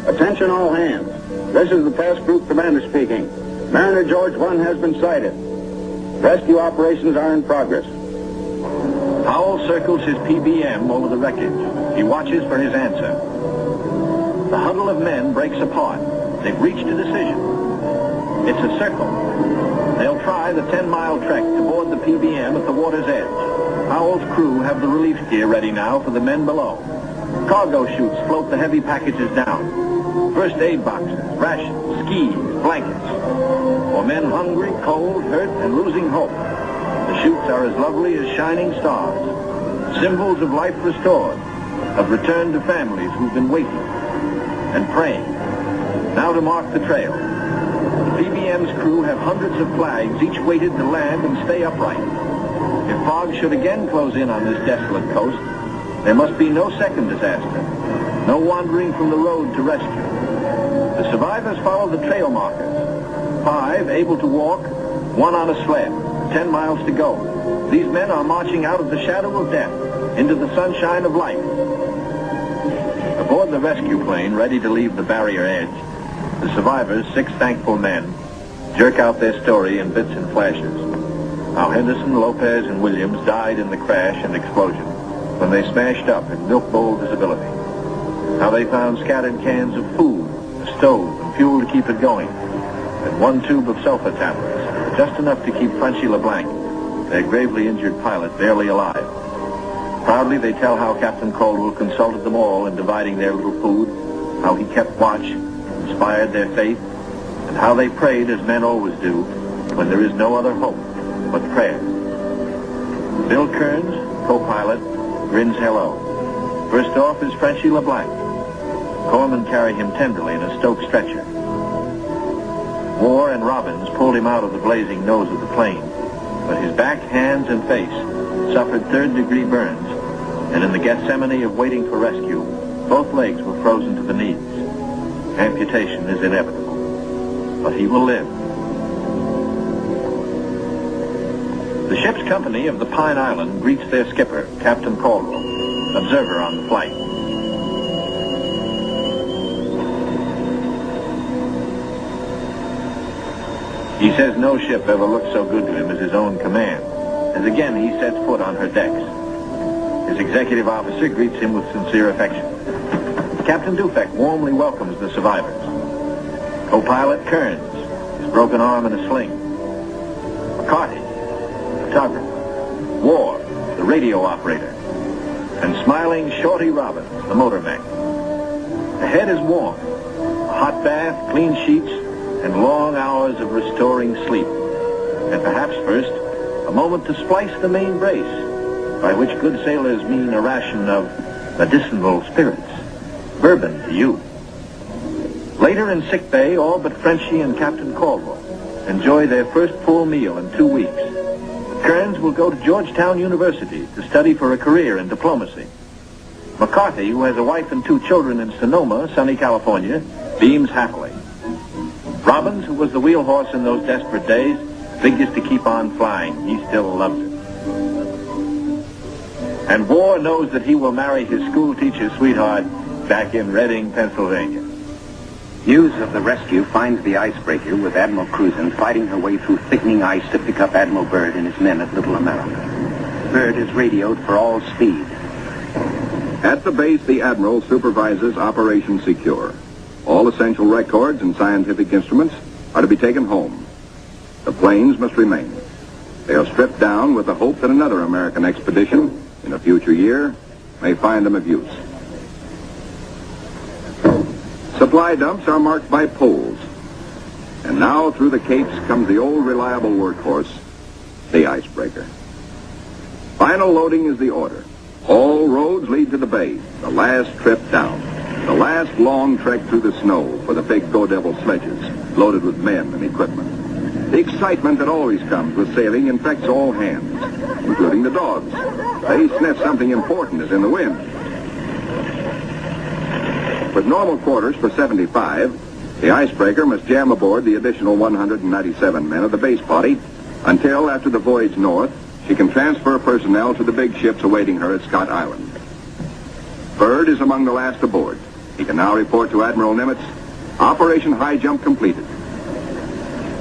Attention all hands. This is the task group commander speaking. Mariner George 1 has been sighted. Rescue operations are in progress. Howell circles his PBM over the wreckage. He watches for his answer. The huddle of men breaks apart. They've reached a decision. It's a circle. They'll try the 10-mile trek to board the PBM at the water's edge. Howell's crew have the relief gear ready now for the men below. Cargo chutes float the heavy packages down. First aid boxes, rations, skis, blankets. For men hungry, cold, hurt, and losing hope. The chutes are as lovely as shining stars. Symbols of life restored, of return to families who've been waiting and praying. Now to mark the trail. The PBM's crew have hundreds of flags, each weighted to land and stay upright. If fog should again close in on this desolate coast, there must be no second disaster, no wandering from the road to rescue. The survivors follow the trail markers. 5 able to walk, 1 on a sled, 10 miles to go. These men are marching out of the shadow of death into the sunshine of life. Aboard the rescue plane, ready to leave the barrier edge, the survivors, 6 thankful men, jerk out their story in bits and flashes. How Henderson, Lopez, and Williams died in the crash and explosion when they smashed up in milk bowl visibility. How they found scattered cans of food, a stove, and fuel to keep it going, and 1 tube of sulfur tablets, just enough to keep Frenchy LeBlanc, their gravely injured pilot, barely alive. Proudly they tell how Captain Caldwell consulted them all in dividing their little food, how he kept watch, inspired their faith, and how they prayed as men always do when there is no other hope but prayer. Bill Kearns, co-pilot, grins hello. First off is Frenchy LeBlanc. Corpsmen carry him tenderly in a Stoke stretcher. War and Robbins pulled him out of the blazing nose of the plane, but his back, hands, and face suffered 3rd-degree burns, and in the Gethsemane of waiting for rescue, both legs were frozen to the knees. Amputation is inevitable, but he will live. The ship's company of the Pine Island greets their skipper, Captain Caldwell, observer on the flight. He says no ship ever looked so good to him as his own command, as again he sets foot on her decks. His executive officer greets him with sincere affection. Captain Dufek warmly welcomes the survivors. Co-pilot Kearns, his broken arm in a sling. McCarty, photographer. War, the radio operator. and smiling Shorty Robbins, the motor mech. The head is warm, a hot bath, clean sheets, and long hours of restoring sleep. And perhaps first, a moment to splice the main brace, by which good sailors mean a ration of medicinal spirits. Bourbon to you. Later in sick bay, all but Frenchie and Captain Caldwell enjoy their first full meal in 2 weeks. Kearns will go to Georgetown University to study for a career in diplomacy. McCarthy, who has a wife and 2 children in Sonoma, sunny California, beams happily. Robbins, who was the wheel horse in those desperate days, figures to keep on flying. He still loves it. And War knows that he will marry his school teacher's sweetheart back in Reading, Pennsylvania. News of the rescue finds the icebreaker with Admiral Cruzen fighting her way through thickening ice to pick up Admiral Byrd and his men at Little America. Byrd is radioed for all speed. At the base, the Admiral supervises Operation Secure. All essential records and scientific instruments are to be taken home. The planes must remain. They are stripped down with the hope that another American expedition in a future year may find them of use. Supply dumps are marked by poles. And now through the capes comes the old reliable workhorse, the icebreaker. Final loading is the order. All roads lead to the bay, the last trip down. The last long trek through the snow for the big Go Devil sledges, loaded with men and equipment. The excitement that always comes with sailing infects all hands, including the dogs. They sniff something important is in the wind. With normal quarters for 75, the icebreaker must jam aboard the additional 197 men of the base party until, after the voyage north, she can transfer personnel to the big ships awaiting her at Scott Island. Byrd is among the last aboard. He can now report to Admiral Nimitz, Operation High Jump completed.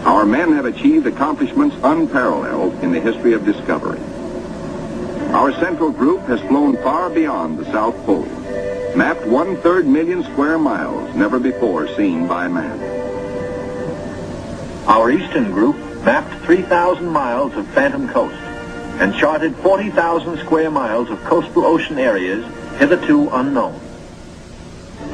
Our men have achieved accomplishments unparalleled in the history of discovery. Our central group has flown far beyond the South Pole, mapped 1/3 million square miles never before seen by man. Our eastern group mapped 3,000 miles of phantom coast and charted 40,000 square miles of coastal ocean areas hitherto unknown.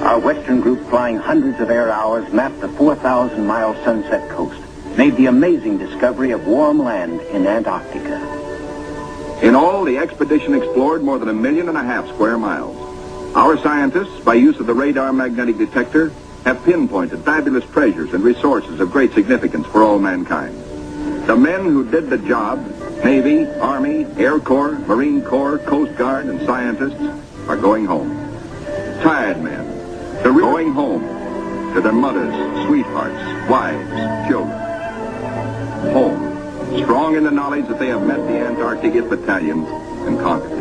Our western group, flying hundreds of air hours, mapped the 4,000-mile Sunset Coast, made the amazing discovery of warm land in Antarctica. In all, the expedition explored more than 1.5 million square miles. Our scientists, by use of the radar magnetic detector, have pinpointed fabulous treasures and resources of great significance for all mankind. The men who did the job, Navy, Army, Air Corps, Marine Corps, Coast Guard, and scientists, are going home. Tired men, they're going home to their mothers, sweethearts, wives, children. Home, strong in the knowledge that they have met the Antarctic battalions and conquered.